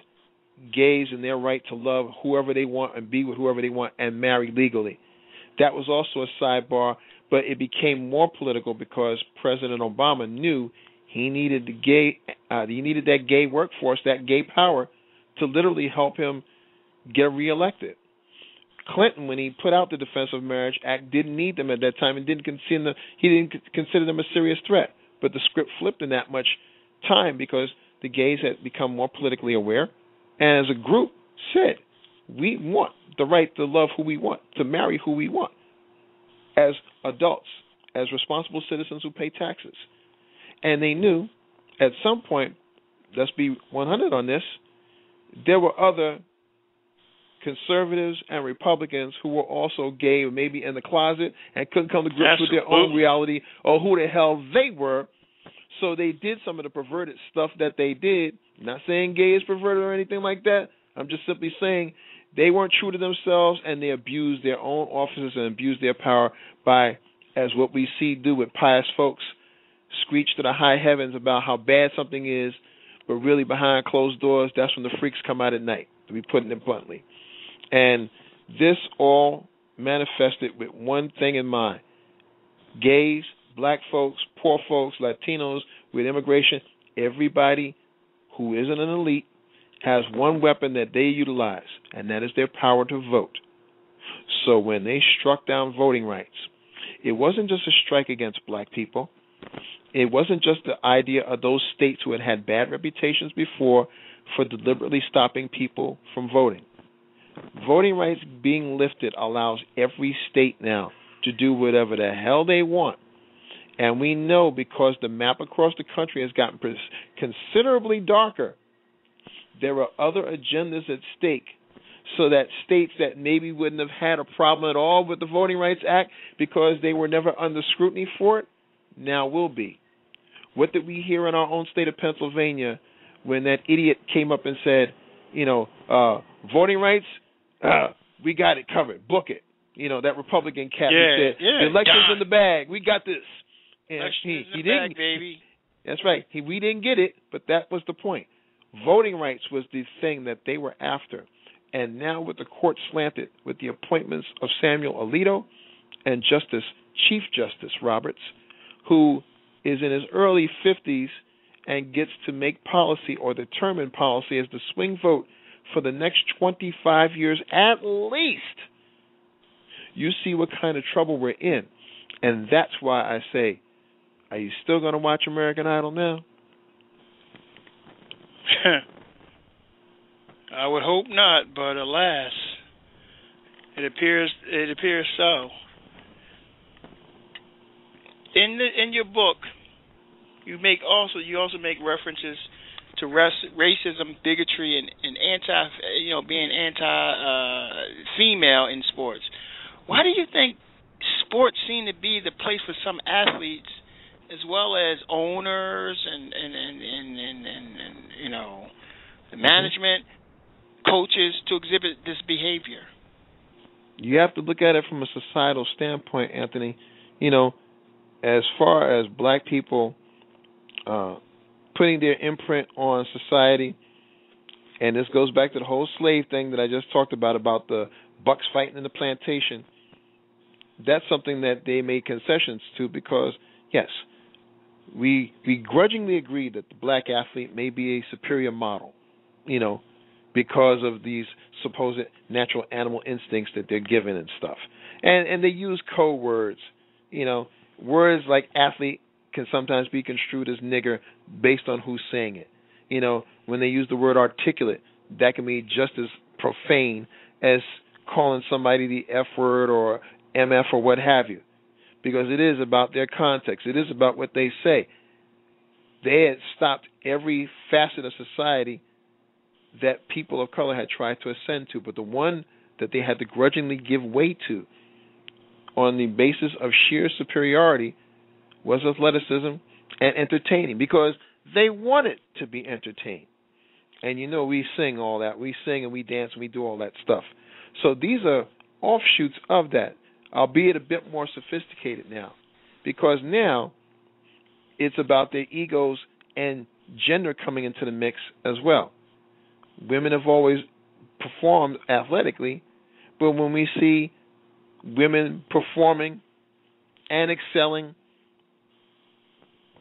gays and their right to love whoever they want and be with whoever they want and marry legally. That was also a sidebar, but it became more political because President Obama knew he needed that gay workforce, that gay power, to literally help him get reelected. Clinton, when he put out the Defense of Marriage Act, didn't need them at that time and didn't consider them a serious threat. But the script flipped in that much time because the gays had become more politically aware, and as a group said, we want the right to love who we want, to marry who we want, as adults, as responsible citizens who pay taxes. And they knew at some point, let's be 100 on this, there were other conservatives and Republicans who were also gay or maybe in the closet and couldn't come to grips with their own reality or who the hell they were. So they did some of the perverted stuff that they did. I'm not saying gay is perverted or anything like that. I'm just simply saying they weren't true to themselves and they abused their own offices and abused their power by, as what we see do with pious folks, screech to the high heavens about how bad something is, but really behind closed doors, that's when the freaks come out at night, to be putting it bluntly. And this all manifested with one thing in mind. Gays, black folks, poor folks, Latinos, with immigration, everybody who isn't an elite has one weapon that they utilize, and that is their power to vote. So when they struck down voting rights, it wasn't just a strike against black people. It wasn't just the idea of those states who had bad reputations before for deliberately stopping people from voting. Voting rights being lifted allows every state now to do whatever the hell they want. And we know because the map across the country has gotten considerably darker, there are other agendas at stake, so that states that maybe wouldn't have had a problem at all with the Voting Rights Act because they were never under scrutiny for it, now will be. What did we hear in our own state of Pennsylvania when that idiot came up and said, voting rights, we got it covered, book it. That Republican cat said, the election's in the bag, we got this. And he didn't, bag, baby. That's right. We didn't get it, but that was the point. Voting rights was the thing that they were after. And now with the court slanted with the appointments of Samuel Alito and Chief Justice Roberts, who is in his early 50s and gets to make policy or determine policy as the swing vote for the next 25 years at least, you see what kind of trouble we're in. And that's why I say, are you still going to watch American Idol now? I would hope not, but alas, it appears so. In your book, you also make references to racism, bigotry, and being anti-female in sports. Why do you think sports seem to be the place for some athletes, as well as owners and the management, coaches, to exhibit this behavior? You have to look at it from a societal standpoint, Anthony. As far as black people putting their imprint on society, and this goes back to the whole slave thing that I just talked about the bucks fighting in the plantation, that's something that they made concessions to because, yes, we grudgingly agree that the black athlete may be a superior model, because of these supposed natural animal instincts that they're given and stuff. And they use code words. Words like athlete can sometimes be construed as nigger based on who's saying it. When they use the word articulate, that can be just as profane as calling somebody the F word or MF or what have you, because it is about their context. It is about what they say. They had stopped every facet of society that people of color had tried to ascend to, but the one that they had to grudgingly give way to on the basis of sheer superiority was athleticism and entertaining, because they wanted to be entertained. And we sing all that. We sing and we dance and we do all that stuff. So these are offshoots of that, albeit a bit more sophisticated now, because now it's about their egos and gender coming into the mix as well. Women have always performed athletically, but when we see women performing and excelling,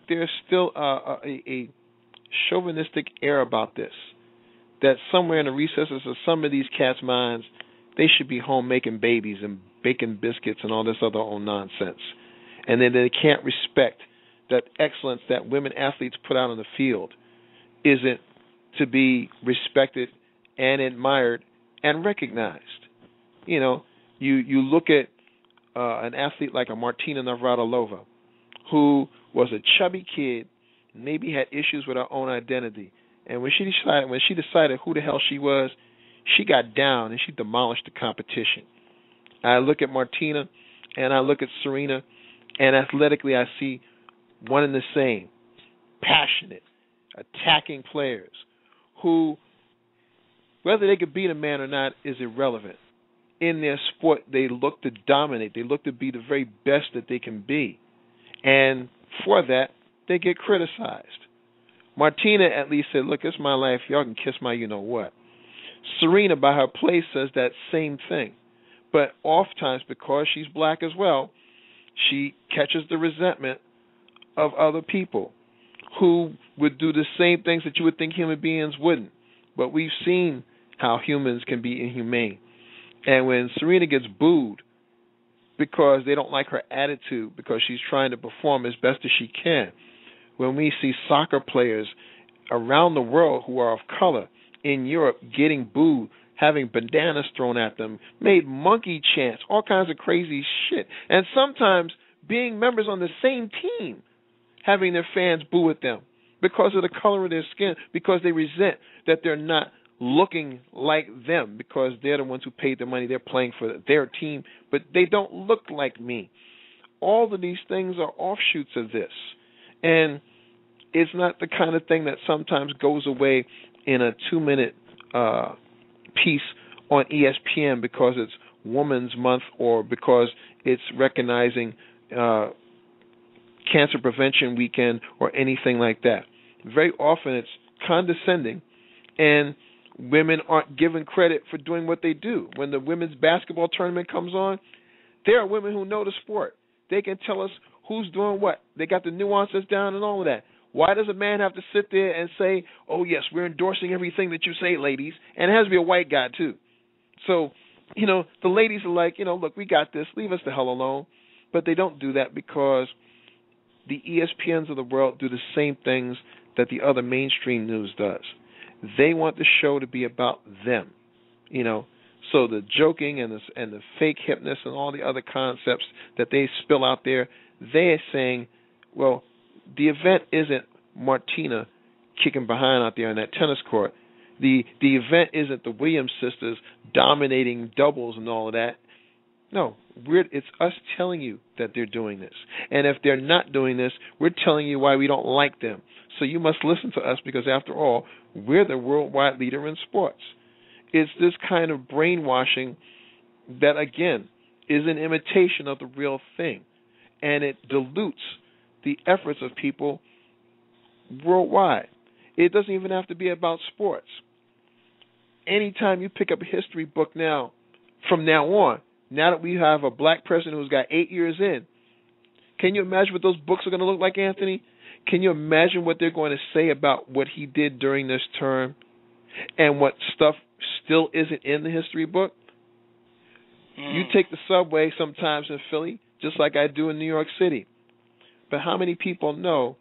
there's still a chauvinistic air about this, that somewhere in the recesses of some of these cats' minds, they should be home making babies and baking biscuits and all this other old nonsense. And then they can't respect that excellence that women athletes put out on the field isn't to be respected and admired and recognized. You look at an athlete like a Martina Navratilova, who was a chubby kid, maybe had issues with her own identity, and when she decided who the hell she was, she got down and she demolished the competition. I look at Martina and I look at Serena, and athletically I see one and the same, passionate, attacking players who, whether they could beat a man or not is irrelevant. In their sport, they look to dominate. They look to be the very best that they can be. And for that, they get criticized. Martina at least said, look, it's my life. Y'all can kiss my you-know-what. Serena, by her play, says that same thing. But oftentimes, because she's black as well, she catches the resentment of other people who would do the same things that you would think human beings wouldn't. But we've seen how humans can be inhumane. And when Serena gets booed because they don't like her attitude, because she's trying to perform as best as she can, when we see soccer players around the world who are of color in Europe getting booed, having bandanas thrown at them, made monkey chants, all kinds of crazy shit, and sometimes being members on the same team, having their fans boo at them because of the color of their skin, because they resent that they're not looking like them, because they're the ones who paid the money, they're playing for their team, but they don't look like me. All of these things are offshoots of this. And it's not the kind of thing that sometimes goes away in a 2-minute piece on ESPN because it's Women's Month or because it's recognizing Cancer Prevention Weekend or anything like that. Very often it's condescending, and women aren't given credit for doing what they do. When the women's basketball tournament comes on, there are women who know the sport. They can tell us who's doing what. They got the nuances down and all of that. Why does a man have to sit there and say, oh, yes, we're endorsing everything that you say, ladies? And it has to be a white guy, too. So, the ladies are like, look, we got this. Leave us the hell alone. But they don't do that because the ESPNs of the world do the same things that the other mainstream news does. They want the show to be about them, So the joking and the fake hipness and all the other concepts that they spill out there, they're saying, well, the event isn't Martina kicking behind out there on that tennis court. The event isn't the Williams sisters dominating doubles and all of that. No, it's us telling you that they're doing this. And if they're not doing this, we're telling you why we don't like them. So you must listen to us because, after all, we're the worldwide leader in sports. It's this kind of brainwashing that, again, is an imitation of the real thing. And it dilutes the efforts of people worldwide. It doesn't even have to be about sports. Anytime you pick up a history book now from now on. Now that we have a black president who's got 8 years in, can you imagine what those books are going to look like, Anthony? Can you imagine what they're going to say about what he did during this term and what stuff still isn't in the history book? You take the subway sometimes in Philly, just like I do in New York City. But how many people know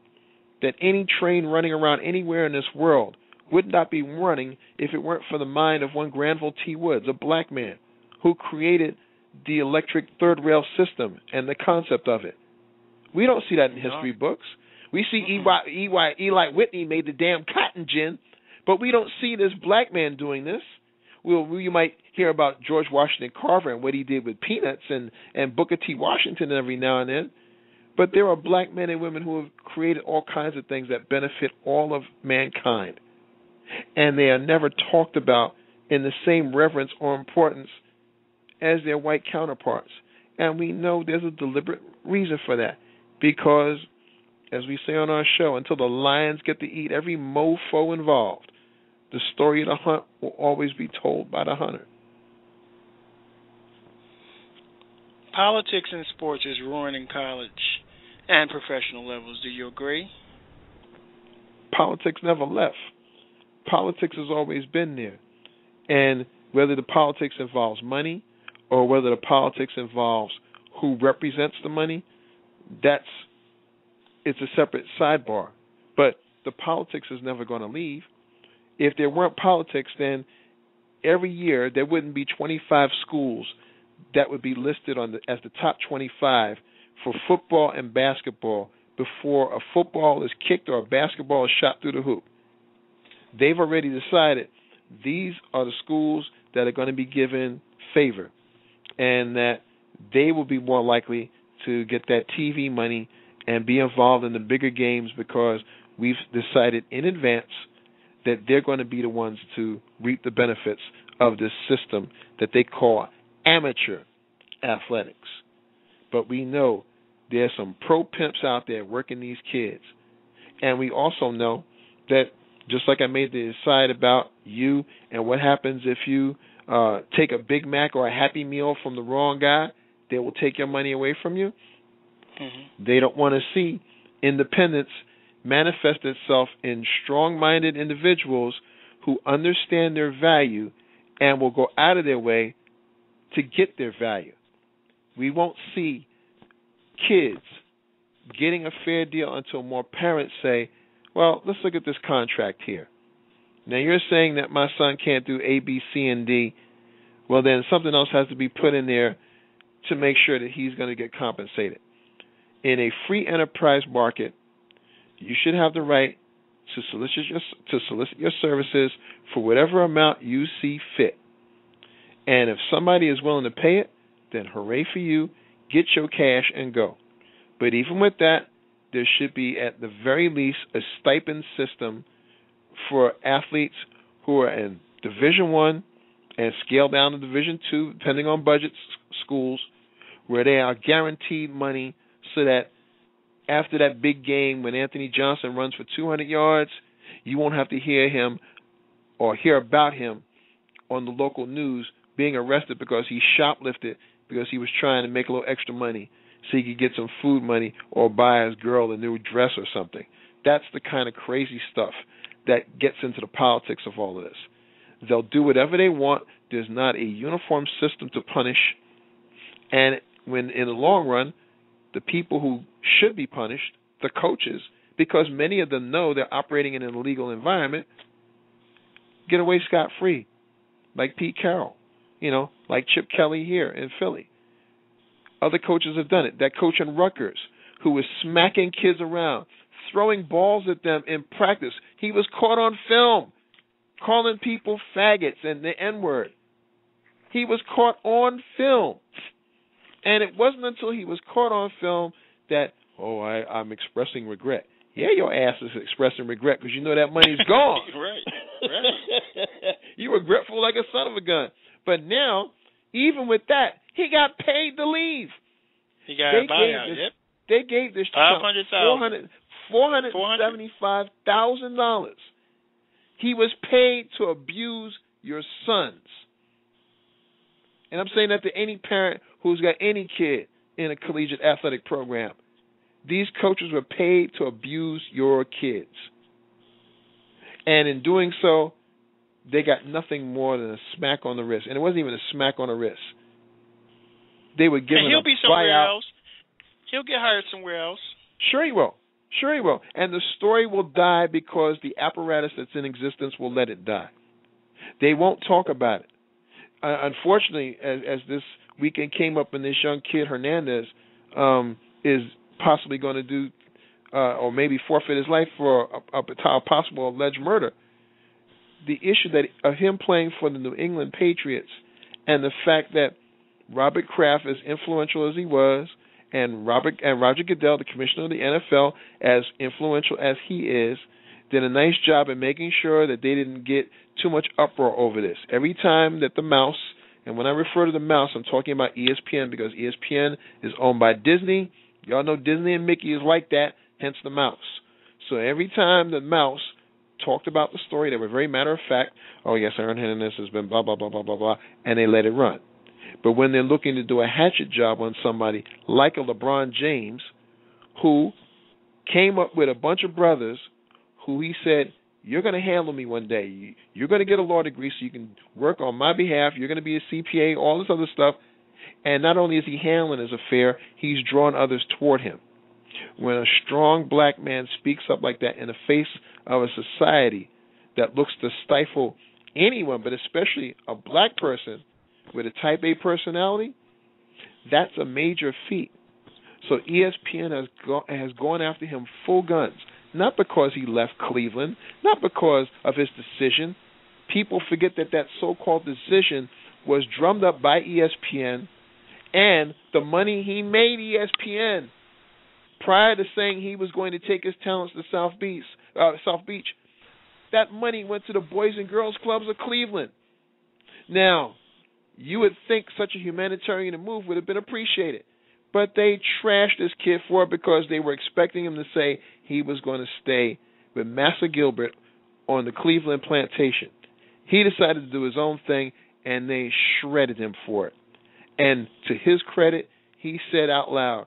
that any train running around anywhere in this world would not be running if it weren't for the mind of one Granville T. Woods, a black man, who created the electric third rail system and the concept of it? We don't see that in history books. We see Eli Whitney made the damn cotton gin, but we don't see this black man doing this. You might hear about George Washington Carver and what he did with peanuts and Booker T. Washington every now and then. But there are black men and women who have created all kinds of things that benefit all of mankind. And they are never talked about in the same reverence or importance as their white counterparts. And we know there's a deliberate reason for that. Because, as we say on our show, until the lions get to eat every mofo involved, the story of the hunt will always be told by the hunter. Politics in sports is ruining college and professional levels. Do you agree? Politics never left. Politics has always been there. And whether the politics involves money or whether the politics involves who represents the money, it's a separate sidebar. But the politics is never going to leave. If there weren't politics, then every year there wouldn't be 25 schools that would be listed as the top 25 for football and basketball before a football is kicked or a basketball is shot through the hoop. They've already decided these are the schools that are going to be given favor and that they will be more likely to get that TV money and be involved in the bigger games because we've decided in advance that they're going to be the ones to reap the benefits of this system that they call amateur athletics. But we know there's some pro pimps out there working these kids. And we also know that, just like I made the aside about you and what happens if you take a Big Mac or a Happy Meal from the wrong guy, they will take your money away from you. Mm-hmm. They don't want to see independence manifest itself in strong-minded individuals who understand their value and will go out of their way to get their value. We won't see kids getting a fair deal until more parents say, well, let's look at this contract here. Now, you're saying that my son can't do A, B, C, and D. Well, then something else has to be put in there to make sure that he's going to get compensated. In a free enterprise market, you should have the right to solicit your services for whatever amount you see fit. And if somebody is willing to pay it, then hooray for you, get your cash and go. But even with that, there should be at the very least a stipend system for athletes who are in Division I and scale down to Division II, depending on budget schools, where they are guaranteed money so that after that big game when Anthony Johnson runs for 200 yards, you won't have to hear him or hear about him on the local news being arrested because he shoplifted because he was trying to make a little extra money so he could get some food money or buy his girl a new dress or something. That's the kind of crazy stuff that gets into the politics of all of this. They'll do whatever they want. There's not a uniform system to punish. And when in the long run, the people who should be punished, the coaches, because many of them know they're operating in an illegal environment, get away scot-free, like Pete Carroll, like Chip Kelly here in Philly. Other coaches have done it. That coach in Rutgers who was smacking kids around, throwing balls at them in practice, he was caught on film calling people faggots and the N-word. He was caught on film. And it wasn't until he was caught on film that, I'm expressing regret. Yeah, your ass is expressing regret because you know that money's gone. Right. You regretful like a son of a gun. But now, even with that, he got paid to leave. He got a buyout, yep. They gave this $500,000. $475,000. He was paid to abuse your sons. And I'm saying that to any parent who's got any kid in a collegiate athletic program. These coaches were paid to abuse your kids. And in doing so, they got nothing more than a smack on the wrist. And it wasn't even a smack on the wrist. They were given and he'll a be somewhere buyout. else. He'll get hired somewhere else. Sure he will. Sure he will. And the story will die because the apparatus that's in existence will let it die. They won't talk about it. Unfortunately, as this weekend came up, and this young kid, Hernandez, is possibly going to do or maybe forfeit his life for a possible alleged murder, the issue that of him playing for the New England Patriots and the fact that Robert Kraft, as influential as he was, and Roger Goodell, the commissioner of the NFL, as influential as he is, did a nice job in making sure that they didn't get too much uproar over this. Every time that the mouse, and when I refer to the mouse, I'm talking about ESPN because ESPN is owned by Disney. Y'all know Disney and Mickey is like that, hence the mouse. So every time the mouse talked about the story, they were very matter of fact, oh yes, Aaron Hernandez has been blah, blah, blah, blah, blah, blah, and they let it run. But when they're looking to do a hatchet job on somebody like a LeBron James, who came up with a bunch of brothers who he said, you're going to handle me one day. You're going to get a law degree so you can work on my behalf. You're going to be a CPA, all this other stuff. And not only is he handling his affair, he's drawn others toward him. When a strong black man speaks up like that in the face of a society that looks to stifle anyone, but especially a black person with a type A personality, that's a major feat. So ESPN has gone after him full guns, not because he left Cleveland, not because of his decision. People forget that that so-called decision was drummed up by ESPN, and the money he made ESPN prior to saying he was going to take his talents to South Beach, that money went to the Boys and Girls Clubs of Cleveland. Now, you would think such a humanitarian move would have been appreciated, but they trashed this kid for it because they were expecting him to say he was going to stay with Massa Gilbert on the Cleveland plantation. He decided to do his own thing, and they shredded him for it. And to his credit, he said out loud,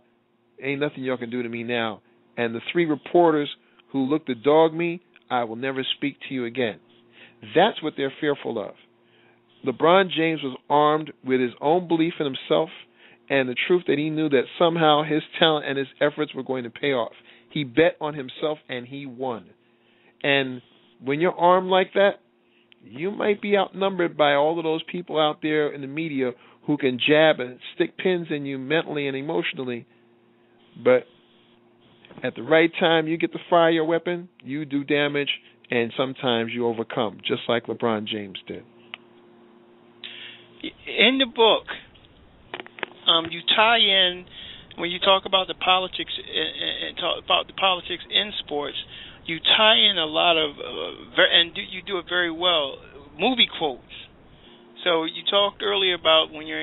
ain't nothing y'all can do to me now. And the three reporters who looked to dog me, I will never speak to you again. That's what they're fearful of. LeBron James was armed with his own belief in himself and the truth that he knew that somehow his talent and his efforts were going to pay off. He bet on himself and he won. And when you're armed like that, you might be outnumbered by all of those people out there in the media who can jab and stick pins in you mentally and emotionally. But at the right time, you get to fire your weapon, you do damage, and sometimes you overcome, just like LeBron James did. In the book, you tie in, when you talk about the politics and talk about the politics in sports, you tie in a lot of, you do it very well, movie quotes. So you talked earlier about when you were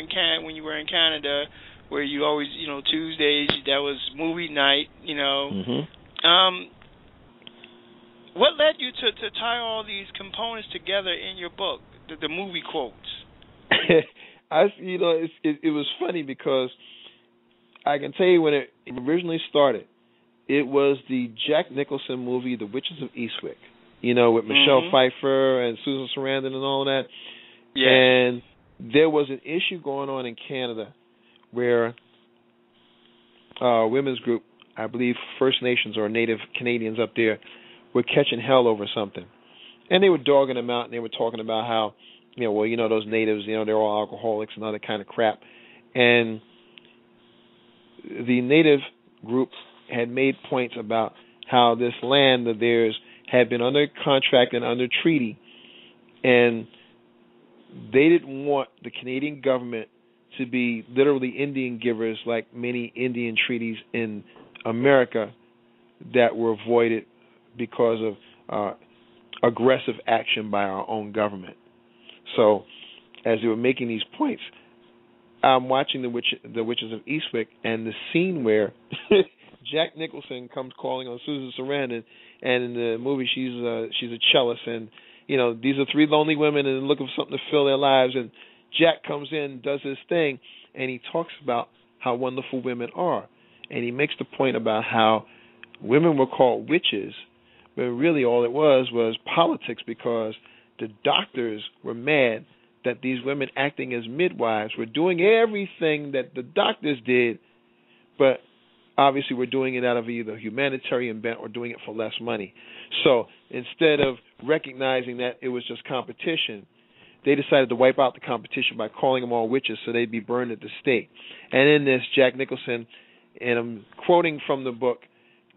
in Canada, where you always, Tuesdays, that was movie night, Mm-hmm. What led you to tie all these components together in your book, the movie quotes? It was funny because I can tell you when it originally started, it was the Jack Nicholson movie, The Witches of Eastwick, with Michelle Pfeiffer and Susan Sarandon and all of that. Yeah. And there was an issue going on in Canada where a women's group, I believe First Nations or Native Canadians up there, were catching hell over something. And they were dogging them out, and they were talking about how, those natives, they're all alcoholics and other kind of crap. And the native group had made points about how this land of theirs had been under contract and under treaty, and they didn't want the Canadian government to be literally Indian givers like many Indian treaties in America that were avoided because of aggressive action by our own government. So as they were making these points, I'm watching the Witches of Eastwick, and the scene where Jack Nicholson comes calling on Susan Sarandon, and in the movie she's a cellist, and these are three lonely women and looking for something to fill their lives, and Jack comes in, does his thing, and he talks about how wonderful women are. And he makes the point about how women were called witches, but really all it was politics, because the doctors were mad that these women acting as midwives were doing everything that the doctors did, but obviously we're doing it out of either humanitarian bent or doing it for less money. So instead of recognizing that it was just competition, they decided to wipe out the competition by calling them all witches so they'd be burned at the stake. And in this, Jack Nicholson, and I'm quoting from the book,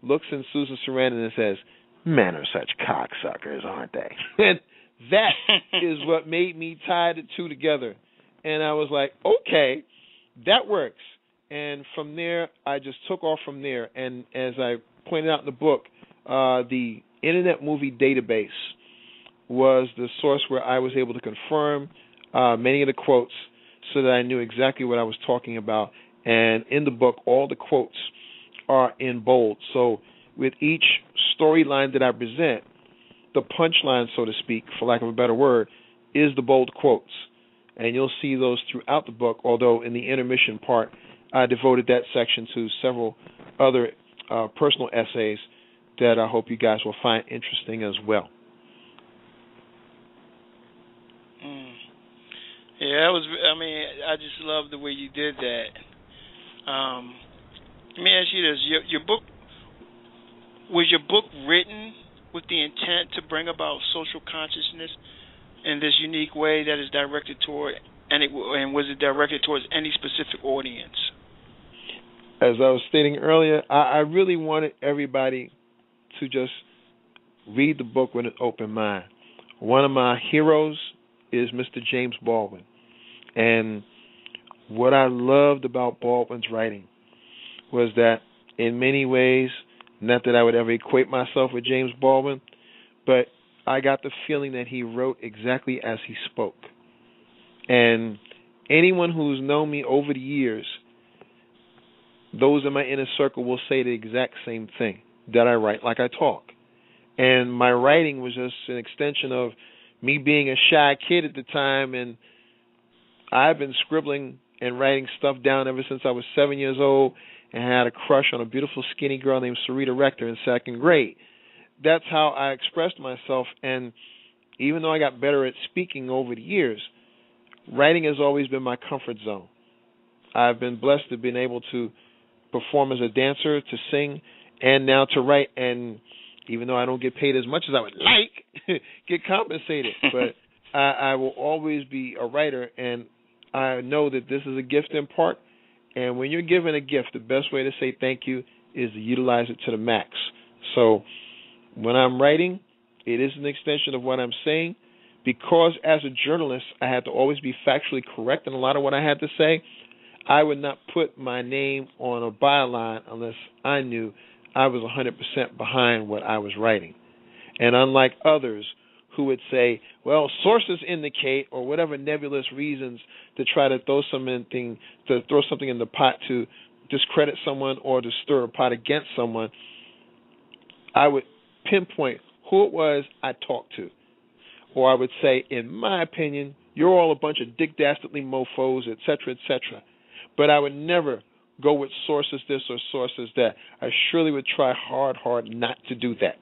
looks in Susan Sarandon and says, "Men are such cocksuckers, aren't they?" And that is what made me tie the two together. And I was like, okay, that works. And from there, I just took off from there. And as I pointed out in the book, the Internet Movie Database was the source where I was able to confirm many of the quotes so that I knew exactly what I was talking about. And in the book, all the quotes are in bold. So with each storyline that I present, the punchline, so to speak, for lack of a better word, is the bold quotes. And you'll see those throughout the book, although in the intermission part, I devoted that section to several other personal essays that I hope you guys will find interesting as well. Yeah, I just love the way you did that. Let me ask you this: your book, was your book written with the intent to bring about social consciousness in this unique way that is directed toward, and was it directed towards any specific audience? As I was stating earlier, I really wanted everybody to just read the book with an open mind. One of my heroes is Mr. James Baldwin. And what I loved about Baldwin's writing was that in many ways, not that I would ever equate myself with James Baldwin, but I got the feeling that he wrote exactly as he spoke. And anyone who's known me over the years, those in my inner circle will say the exact same thing, that I write like I talk. And my writing was just an extension of me being a shy kid at the time, and I've been scribbling and writing stuff down ever since I was 7 years old and had a crush on a beautiful skinny girl named Sarita Rector in second grade. That's how I expressed myself, and even though I got better at speaking over the years, writing has always been my comfort zone. I've been blessed to have been able to perform as a dancer, to sing, and now to write, and even though I don't get paid as much as I would like, get compensated, but I will always be a writer, and I know that this is a gift in part, and when you're given a gift, the best way to say thank you is to utilize it to the max. So when I'm writing, it is an extension of what I'm saying, because as a journalist, I had to always be factually correct in a lot of what I had to say. I would not put my name on a byline unless I knew I was 100% behind what I was writing. And unlike others who would say, well, sources indicate, or whatever nebulous reasons to try to throw something in the pot to discredit someone or to stir a pot against someone, I would pinpoint who it was I talked to. Or I would say, in my opinion, you're all a bunch of dick dastardly mofos, et cetera, et cetera. But I would never go with sources this or sources that. I surely would try hard not to do that,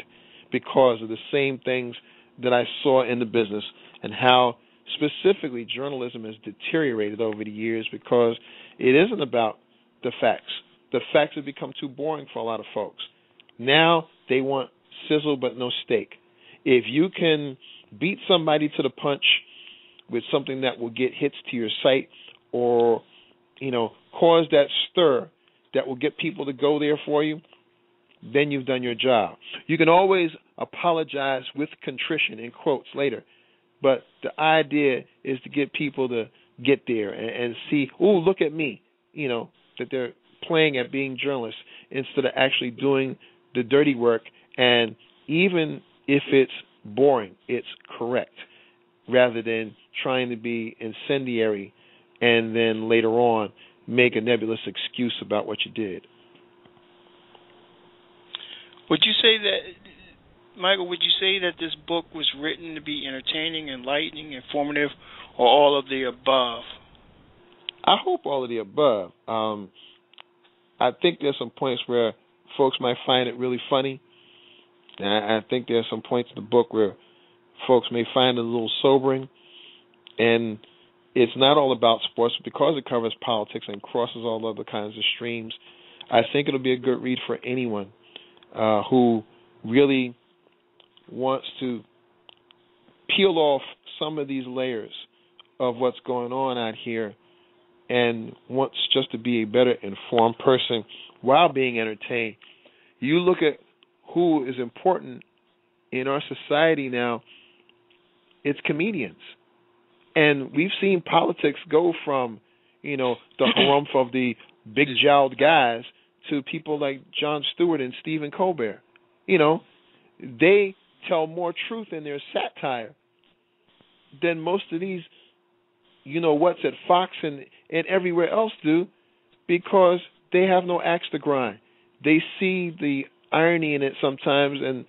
because of the same things that I saw in the business and how specifically journalism has deteriorated over the years, because it isn't about the facts. The facts have become too boring for a lot of folks. Now they want sizzle but no steak. If you can beat somebody to the punch with something that will get hits to your site, or cause that stir that will get people to go there for you, then you've done your job. You can always apologize with contrition, in quotes, later. But the idea is to get people to get there and see, ooh, look at me, that they're playing at being journalists instead of actually doing the dirty work. And even if it's boring, it's correct, rather than trying to be incendiary and then later on make a nebulous excuse about what you did. Would you say that, Michael, this book was written to be entertaining, enlightening, informative, or all of the above? I hope all of the above. I think there's some points where folks might find it really funny. And I think there's some points in the book where folks may find it a little sobering. And it's not all about sports, but because it covers politics and crosses all other kinds of streams, I think it'll be a good read for anyone who really wants to peel off some of these layers of what's going on out here and wants just to be a better informed person while being entertained. You look at who is important in our society now, it's comedians. And we've seen politics go from, the harumph of the big jowled guys to people like Jon Stewart and Stephen Colbert. They tell more truth in their satire than most of these, what's at Fox and everywhere else do, because they have no axe to grind. They see the irony in it sometimes, and,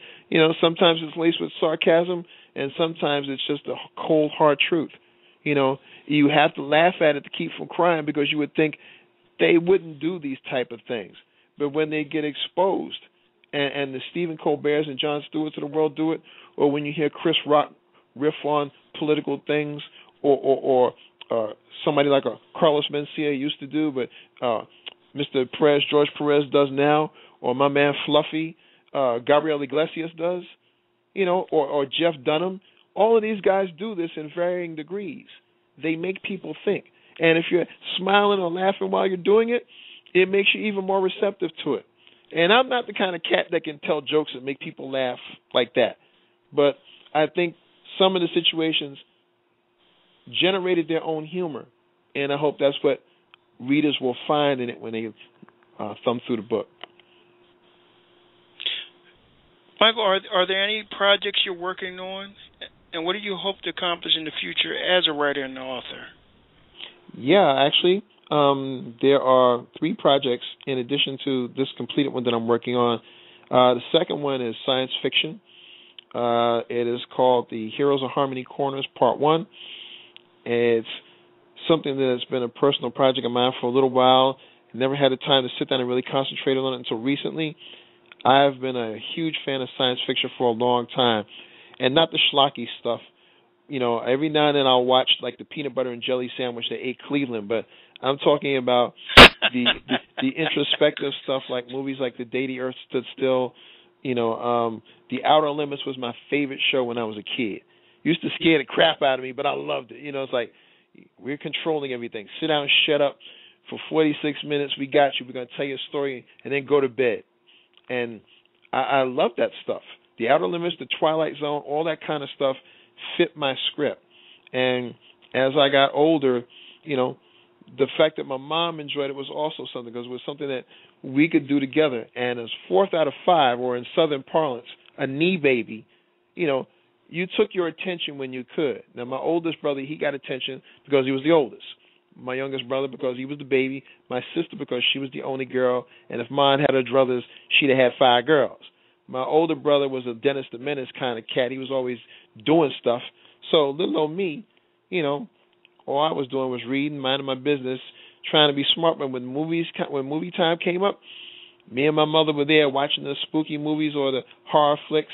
sometimes it's laced with sarcasm, and sometimes it's just a cold, hard truth. You have to laugh at it to keep from crying, because you would think they wouldn't do these type of things. But when they get exposed, and the Stephen Colberts and Jon Stewarts of the world do it, or when you hear Chris Rock riff on political things, or somebody like a Carlos Mencia used to do, but Mr. George Perez does now, or my man Fluffy, Gabriel Iglesias does, or Jeff Dunham. All of these guys do this in varying degrees. They make people think. And if you're smiling or laughing while you're doing it, it makes you even more receptive to it. And I'm not the kind of cat that can tell jokes that make people laugh like that. But I think some of the situations generated their own humor. And I hope that's what readers will find in it when they thumb through the book. Michael, are there any projects you're working on? And what do you hope to accomplish in the future as a writer and author? Yeah, actually, there are 3 projects in addition to this completed one that I'm working on. The second one is science fiction. It is called The Heroes of Harmony Corners, Part 1. It's something that's been a personal project of mine for a little while. I never had the time to sit down and really concentrate on it until recently. I've been a huge fan of science fiction for a long time, and not the schlocky stuff. Every now and then I'll watch like the peanut butter and jelly sandwich that ate Cleveland, but I'm talking about the introspective stuff, like movies like The Day the Earth Stood Still. The Outer Limits was my favorite show when I was a kid. Used to scare the crap out of me, but I loved it. It's like, we're controlling everything. Sit down, shut up for 46 minutes. We got you. We're going to tell you a story and then go to bed. And I love that stuff. The Outer Limits, The Twilight Zone, all that kind of stuff fit my script. And as I got older, the fact that my mom enjoyed it was also something, because it was something that we could do together. And as 4th out of 5, or in Southern parlance, a knee baby, you took your attention when you could. Now, my oldest brother, he got attention because he was the oldest. My youngest brother because he was the baby. My sister because she was the only girl. And if mine had her druthers, she'd have had 5 girls. My older brother was a Dennis the Menace kind of cat. He was always doing stuff. So little old me, all I was doing was reading, minding my business, trying to be smart. But when movie time came up, me and my mother were there watching the spooky movies or the horror flicks,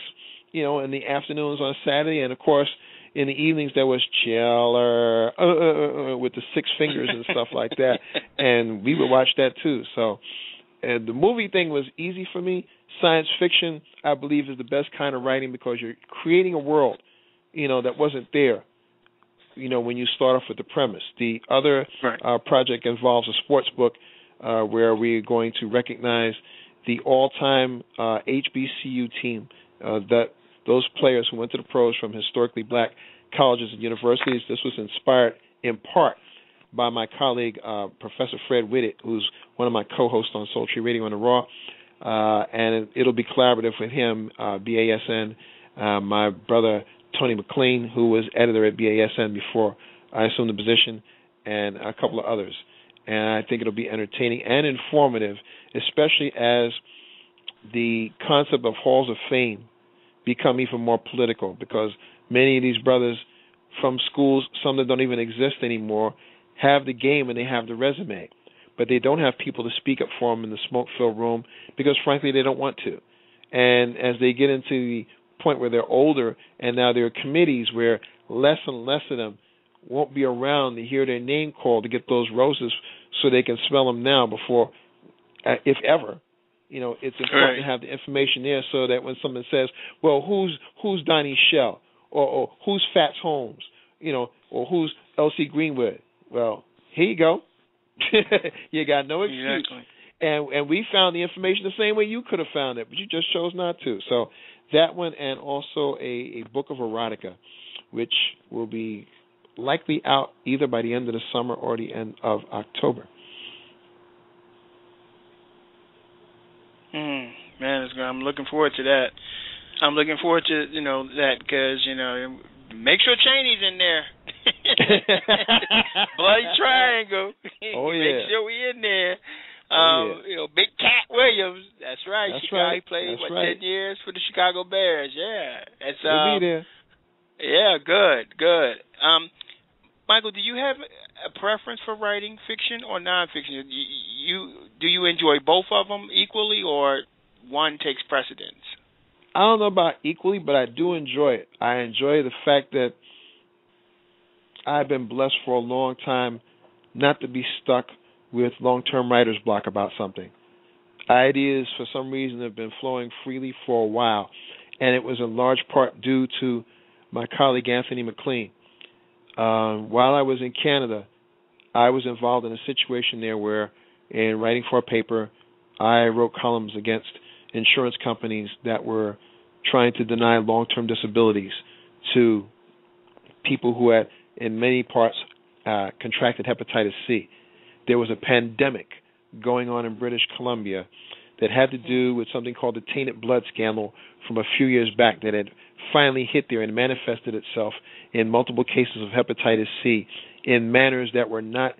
in the afternoons on Saturday. And, of course, in the evenings there was Chiller with the 6 fingers and stuff like that. And we would watch that too. So the movie thing was easy for me. Science fiction, I believe, is the best kind of writing, because you're creating a world, that wasn't there, when you start off with the premise. The other project involves a sports book where we're going to recognize the all-time HBCU team, those players who went to the pros from historically black colleges and universities. This was inspired in part by my colleague, Professor Fred Whitted, who's one of my co-hosts on Soul Tree Radio on the Raw. And it'll be collaborative with him, BASN, my brother Tony McLean, who was editor at BASN before I assumed the position, and a couple of others. And I think it'll be entertaining and informative, especially as the concept of halls of fame become even more political, because many of these brothers from schools, some that don't even exist anymore, have the game and they have the resume, but they don't have people to speak up for them in the smoke-filled room because, frankly, they don't want to. And as they get into the point where they're older and now there are committees where less and less of them won't be around to hear their name called to get those roses so they can smell them now before, if ever. You know, it's important to have the information there so that when someone says, well, who's Donnie Shell or who's Fats Holmes, you know, or who's L.C. Greenwood? Well, here you go. You got no excuse. Exactly. And we found the information the same way you could have found it, but you just chose not to. So that one, and also a book of erotica, which will be likely out either by the end of the summer or the end of October. Man, I'm looking forward to that. I'm looking forward to, that because, make sure Cheney's in there. Bloody Triangle. Oh, yeah. Make sure we in there. Big Cat Williams. That's right. That's Chicago. right. He played, That's right. 10 years for the Chicago Bears. Yeah. It's, He'll be there. Yeah, good. Michael, do you have a preference for writing fiction or nonfiction? Do you enjoy both of them equally, or one takes precedence? I don't know about equally, but I do enjoy it. I enjoy the fact that I've been blessed for a long time not to be stuck with long-term writer's block about something. Ideas, for some reason, have been flowing freely for a while, and it was in large part due to my colleague Anthony McLean. While I was in Canada, I was involved in a situation there where, in writing for a paper, I wrote columns against insurance companies that were trying to deny long-term disabilities to people who had, in many parts, contracted hepatitis C. There was a pandemic going on in British Columbia that had to do with something called the tainted blood scandal from a few years back that had finally hit there and manifested itself in multiple cases of hepatitis C in manners that were not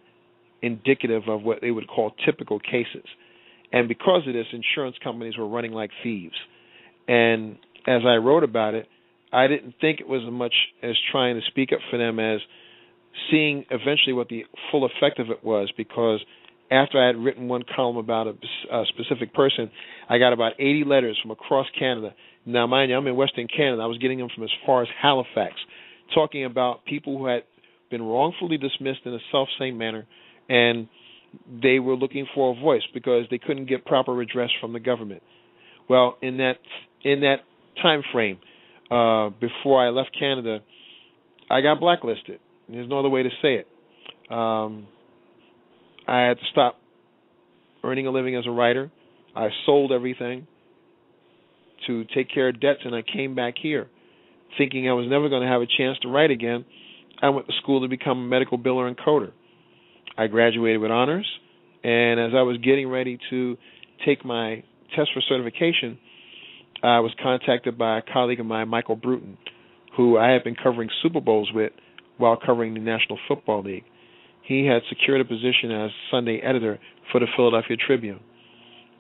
indicative of what they would call typical cases. And because of this, insurance companies were running like thieves. And as I wrote about it, I didn't think it was as much as trying to speak up for them as seeing eventually what the full effect of it was, because after I had written one column about a specific person, I got about 80 letters from across Canada. Now, mind you, I'm in Western Canada. I was getting them from as far as Halifax, talking about people who had been wrongfully dismissed in a self-same manner, and they were looking for a voice because they couldn't get proper redress from the government. Well, in that time frame, before I left Canada, I got blacklisted. There's no other way to say it. I had to stop earning a living as a writer. I sold everything to take care of debts, and I came back here thinking I was never going to have a chance to write again. I went to school to become a medical biller and coder. I graduated with honors, and as I was getting ready to take my test for certification, I was contacted by a colleague of mine, Michael Bruton, who I had been covering Super Bowls with while covering the National Football League. He had secured a position as Sunday editor for the Philadelphia Tribune,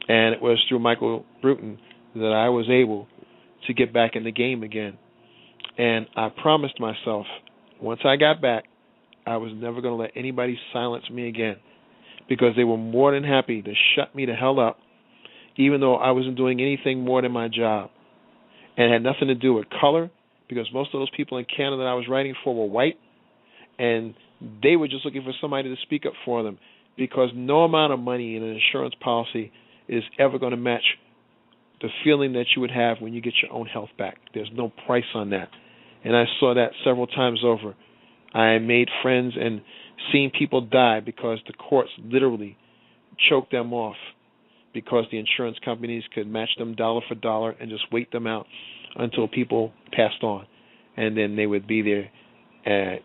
and it was through Michael Bruton that I was able to get back in the game again. And I promised myself, once I got back, I was never going to let anybody silence me again, because they were more than happy to shut me the hell up, even though I wasn't doing anything more than my job. And it had nothing to do with color, because most of those people in Canada that I was writing for were white, and they were just looking for somebody to speak up for them, because no amount of money in an insurance policy is ever going to match the feeling that you would have when you get your own health back. There's no price on that. And I saw that several times over. I made friends and seen people die because the courts literally choked them off because the insurance companies could match them dollar for dollar and just wait them out until people passed on. And then they would be there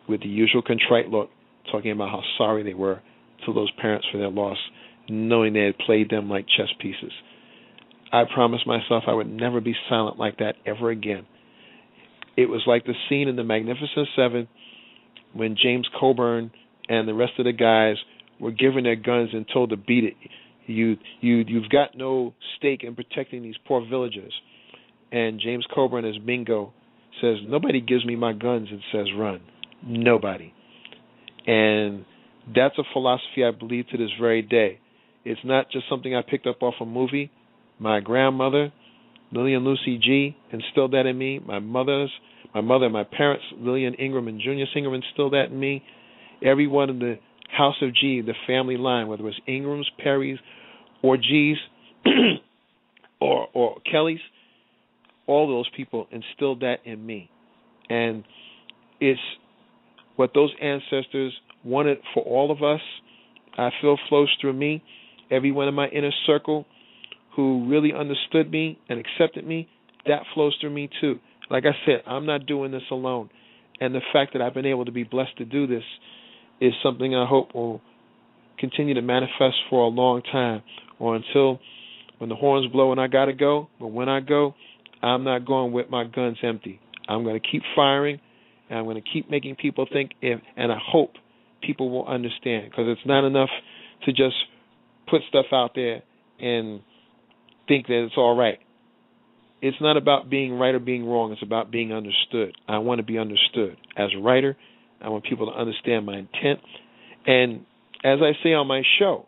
with the usual contrite look, talking about how sorry they were to those parents for their loss, knowing they had played them like chess pieces. I promised myself I would never be silent like that ever again. It was like the scene in The Magnificent Seven when James Coburn and the rest of the guys were given their guns and told to beat it. You've got no stake in protecting these poor villagers. And James Coburn, as Bingo, says, nobody gives me my guns and says run. Nobody. And that's a philosophy I believe to this very day. It's not just something I picked up off a movie. My grandmother, Lillian Lucy G, instilled that in me. My mother and my parents, Lillian Ingram and Junius Ingram, instilled that in me. Everyone in the House of G, the family line, whether it was Ingrams, Perrys, or G's, or Kellys, all those people instilled that in me. And it's what those ancestors wanted for all of us. I feel flows through me. Everyone in my inner circle who really understood me and accepted me, that flows through me too. Like I said, I'm not doing this alone. And the fact that I've been able to be blessed to do this is something I hope will continue to manifest for a long time, or until when the horns blow and I got to go. But when I go, I'm not going with my guns empty. I'm going to keep firing, and I'm going to keep making people think, and I hope people will understand, because it's not enough to just put stuff out there and think that it's all right. It's not about being right or being wrong. It's about being understood. I want to be understood. As a writer, I want people to understand my intent. And as I say on my show,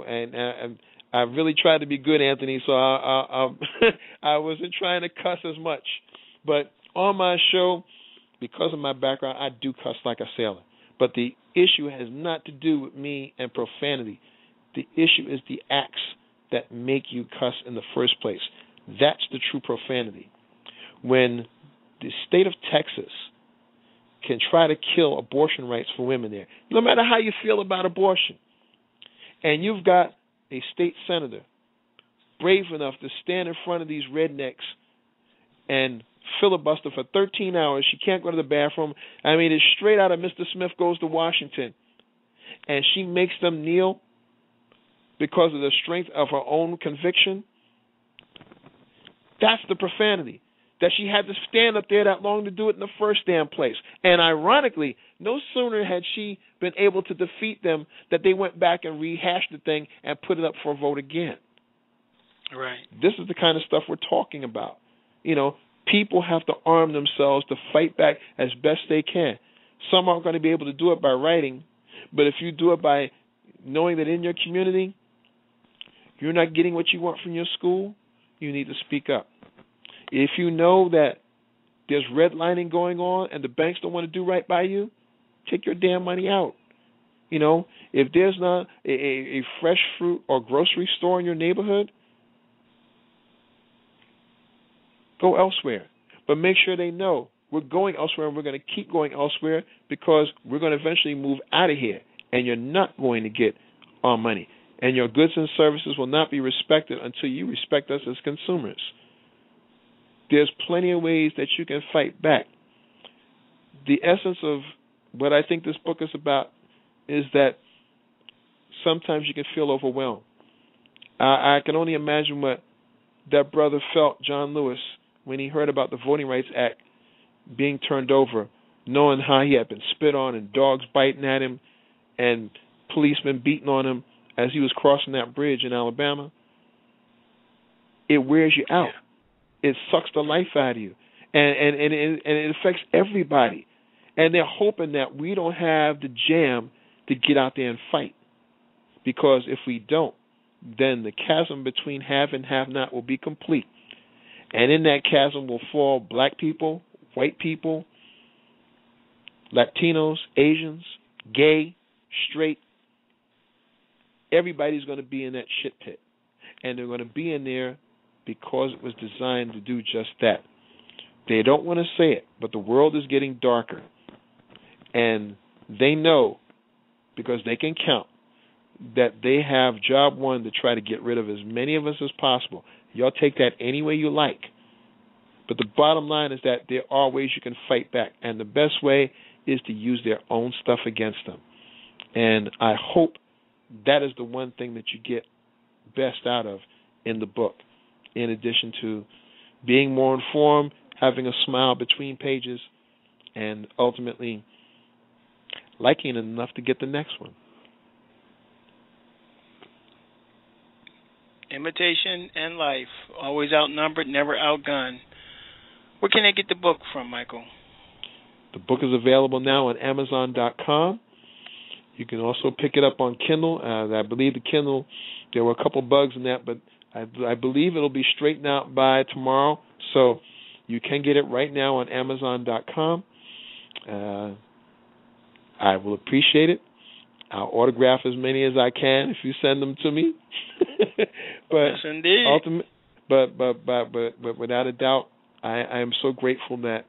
and I really tried to be good, Anthony, so I wasn't trying to cuss as much. But on my show, because of my background, I do cuss like a sailor. But the issue has not to do with me and profanity. The issue is the acts that make you cuss in the first place. That's the true profanity. When the state of Texas can try to kill abortion rights for women there, no matter how you feel about abortion, and you've got a state senator brave enough to stand in front of these rednecks and filibuster for 13 hours. She can't go to the bathroom. I mean, it's straight out of Mr. Smith Goes to Washington. And she makes them kneel because of the strength of her own conviction. That's the profanity. That she had to stand up there that long to do it in the first damn place. And ironically, no sooner had she been able to defeat them that they went back and rehashed the thing and put it up for a vote again. Right. This is the kind of stuff we're talking about. You know, people have to arm themselves to fight back as best they can. Some aren't going to be able to do it by writing, but if you do it by knowing that in your community you're not getting what you want from your school, you need to speak up. If you know that there's redlining going on and the banks don't want to do right by you, take your damn money out. You know, if there's not a fresh fruit or grocery store in your neighborhood, go elsewhere. But make sure they know we're going elsewhere, and we're going to keep going elsewhere, because we're going to eventually move out of here, and you're not going to get our money. And your goods and services will not be respected until you respect us as consumers. There's plenty of ways that you can fight back. The essence of what I think this book is about is that sometimes you can feel overwhelmed. I can only imagine what that brother felt, John Lewis, when he heard about the Voting Rights Act being turned over, knowing how he had been spit on and dogs biting at him and policemen beating on him as he was crossing that bridge in Alabama. It wears you out. It sucks the life out of you. And it affects everybody. And they're hoping that we don't have the jam to get out there and fight. Because if we don't, then the chasm between have and have not will be complete. And in that chasm will fall black people, white people, Latinos, Asians, gay, straight. Everybody's going to be in that shit pit. And they're going to be in there because it was designed to do just that. They don't want to say it, but the world is getting darker. And they know, because they can count, that they have job one to try to get rid of as many of us as possible. Y'all take that any way you like. But the bottom line is that there are ways you can fight back. And the best way is to use their own stuff against them. And I hope that is the one thing that you get best out of in the book, in addition to being more informed, having a smile between pages, and ultimately liking it enough to get the next one. Imitation and Life, always outnumbered, never outgunned. Where can they get the book from, Michael? The book is available now on Amazon.com. You can also pick it up on Kindle. I believe the Kindle, there were a couple bugs in that, but I believe it'll be straightened out by tomorrow. So you can get it right now on Amazon.com. I will appreciate it. I'll autograph as many as I can if you send them to me. But yes, indeed. But without a doubt, I am so grateful that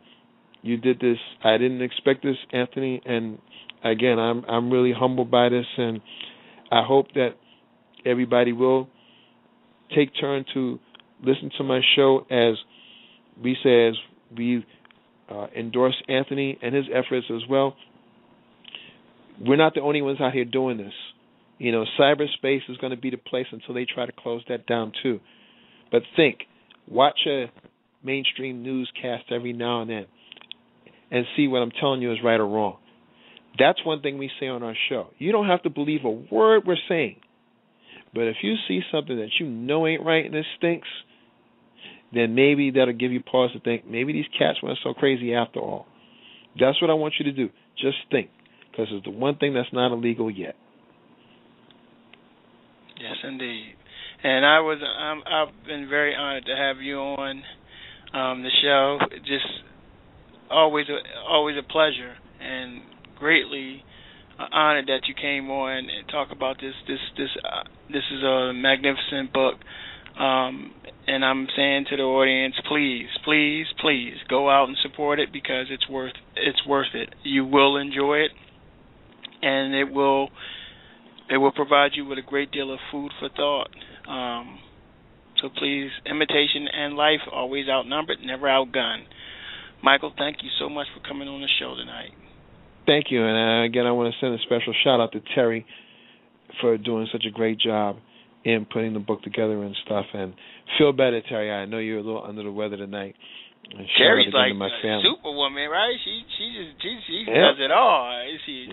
you did this. I didn't expect this, Anthony, and again, I'm really humbled by this, and I hope that everybody will take turn to listen to my show as we endorse Anthony and his efforts as well. We're not the only ones out here doing this. You know, cyberspace is going to be the place until they try to close that down too. But watch a mainstream newscast every now and then and see what I'm telling you is right or wrong. That's one thing we say on our show. You don't have to believe a word we're saying. But if you see something that you know ain't right and it stinks, then maybe that'll give you pause to think, maybe these cats weren't so crazy after all. That's what I want you to do. Just think, because it's the one thing that's not illegal yet. Yes, indeed. And I've been very honored to have you on the show. Just always a pleasure, and greatly honored that you came on and talk about this. This is a magnificent book, and I'm saying to the audience, please go out and support it, because it's worth it. You will enjoy it, and it will provide you with a great deal of food for thought. So please, Imitation and Life, always outnumbered, never outgunned. Michael, thank you so much for coming on the show tonight. Thank you, and again, I want to send a special shout-out to Terry for doing such a great job in putting the book together and stuff. And feel better, Terry. I know you're a little under the weather tonight. And Terry's like my a superwoman, right? She does it all. She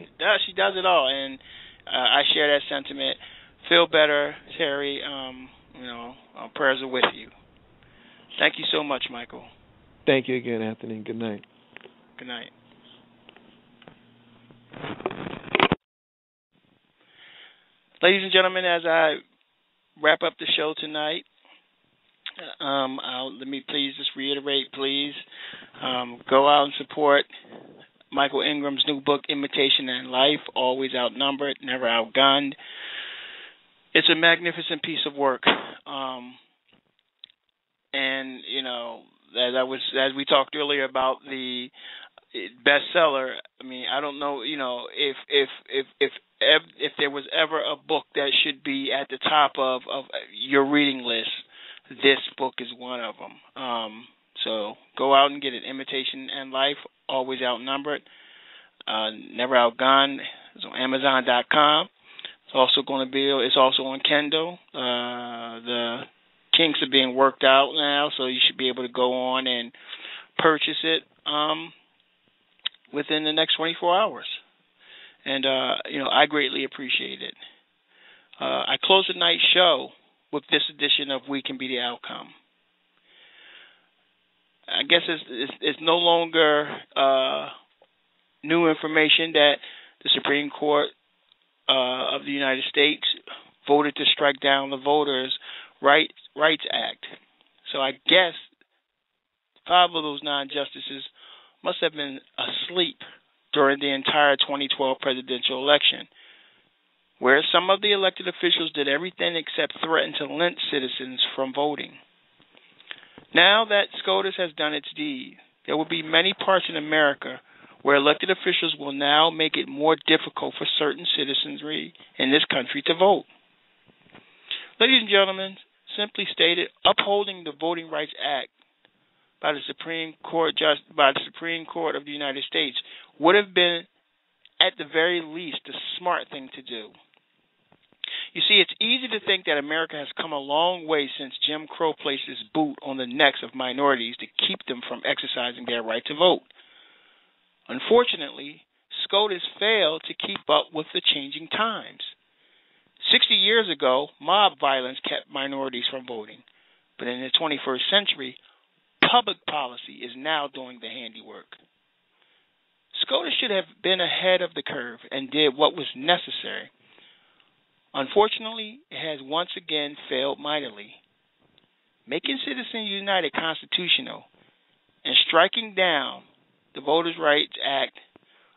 does it all, and I share that sentiment. Feel better, Terry. Our prayers are with you. Thank you so much, Michael. Thank you again, Anthony. Good night. Good night. Ladies and gentlemen, as I wrap up the show tonight, let me please just reiterate, please, go out and support Michael Ingram's new book, Imitation and Life, always outnumbered, never outgunned. It's a magnificent piece of work. And, as we talked earlier about the bestseller, I mean, I don't know, if there was ever a book that should be at the top of your reading list, this book is one of them. So go out and get it. Imitation and Life, always outnumbered, never outgunned. It's on Amazon.com. It's also on Kindle. The kinks are being worked out now, so you should be able to go on and purchase it within the next 24 hours. And, I greatly appreciate it. I close tonight's show with this edition of We Can Be the Outcome. I guess it's no longer new information that the Supreme Court of the United States voted to strike down the Voters' Rights Act. So I guess 5 of those 9 justices must have been asleep during the entire 2012 presidential election, where some of the elected officials did everything except threaten to lynch citizens from voting. Now that SCOTUS has done its deed, there will be many parts in America where elected officials will now make it more difficult for certain citizenry in this country to vote. Ladies and gentlemen, simply stated, upholding the Voting Rights Act by the Supreme Court of the United States would have been, at the very least, the smart thing to do. You see, it's easy to think that America has come a long way since Jim Crow placed his boot on the necks of minorities to keep them from exercising their right to vote. Unfortunately, SCOTUS failed to keep up with the changing times. 60 years ago, mob violence kept minorities from voting. But in the 21st century, public policy is now doing the handiwork. SCOTUS should have been ahead of the curve and did what was necessary. Unfortunately, it has once again failed mightily. Making Citizens United constitutional and striking down the Voters' Rights Act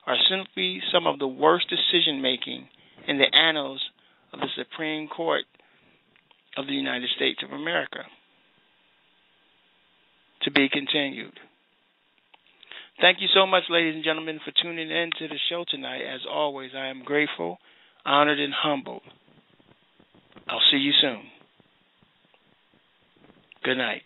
are simply some of the worst decision-making in the annals of the Supreme Court of the United States of America. To be continued. Thank you so much, ladies and gentlemen, for tuning in to the show tonight. As always, I am grateful, honored, and humbled. I'll see you soon. Good night.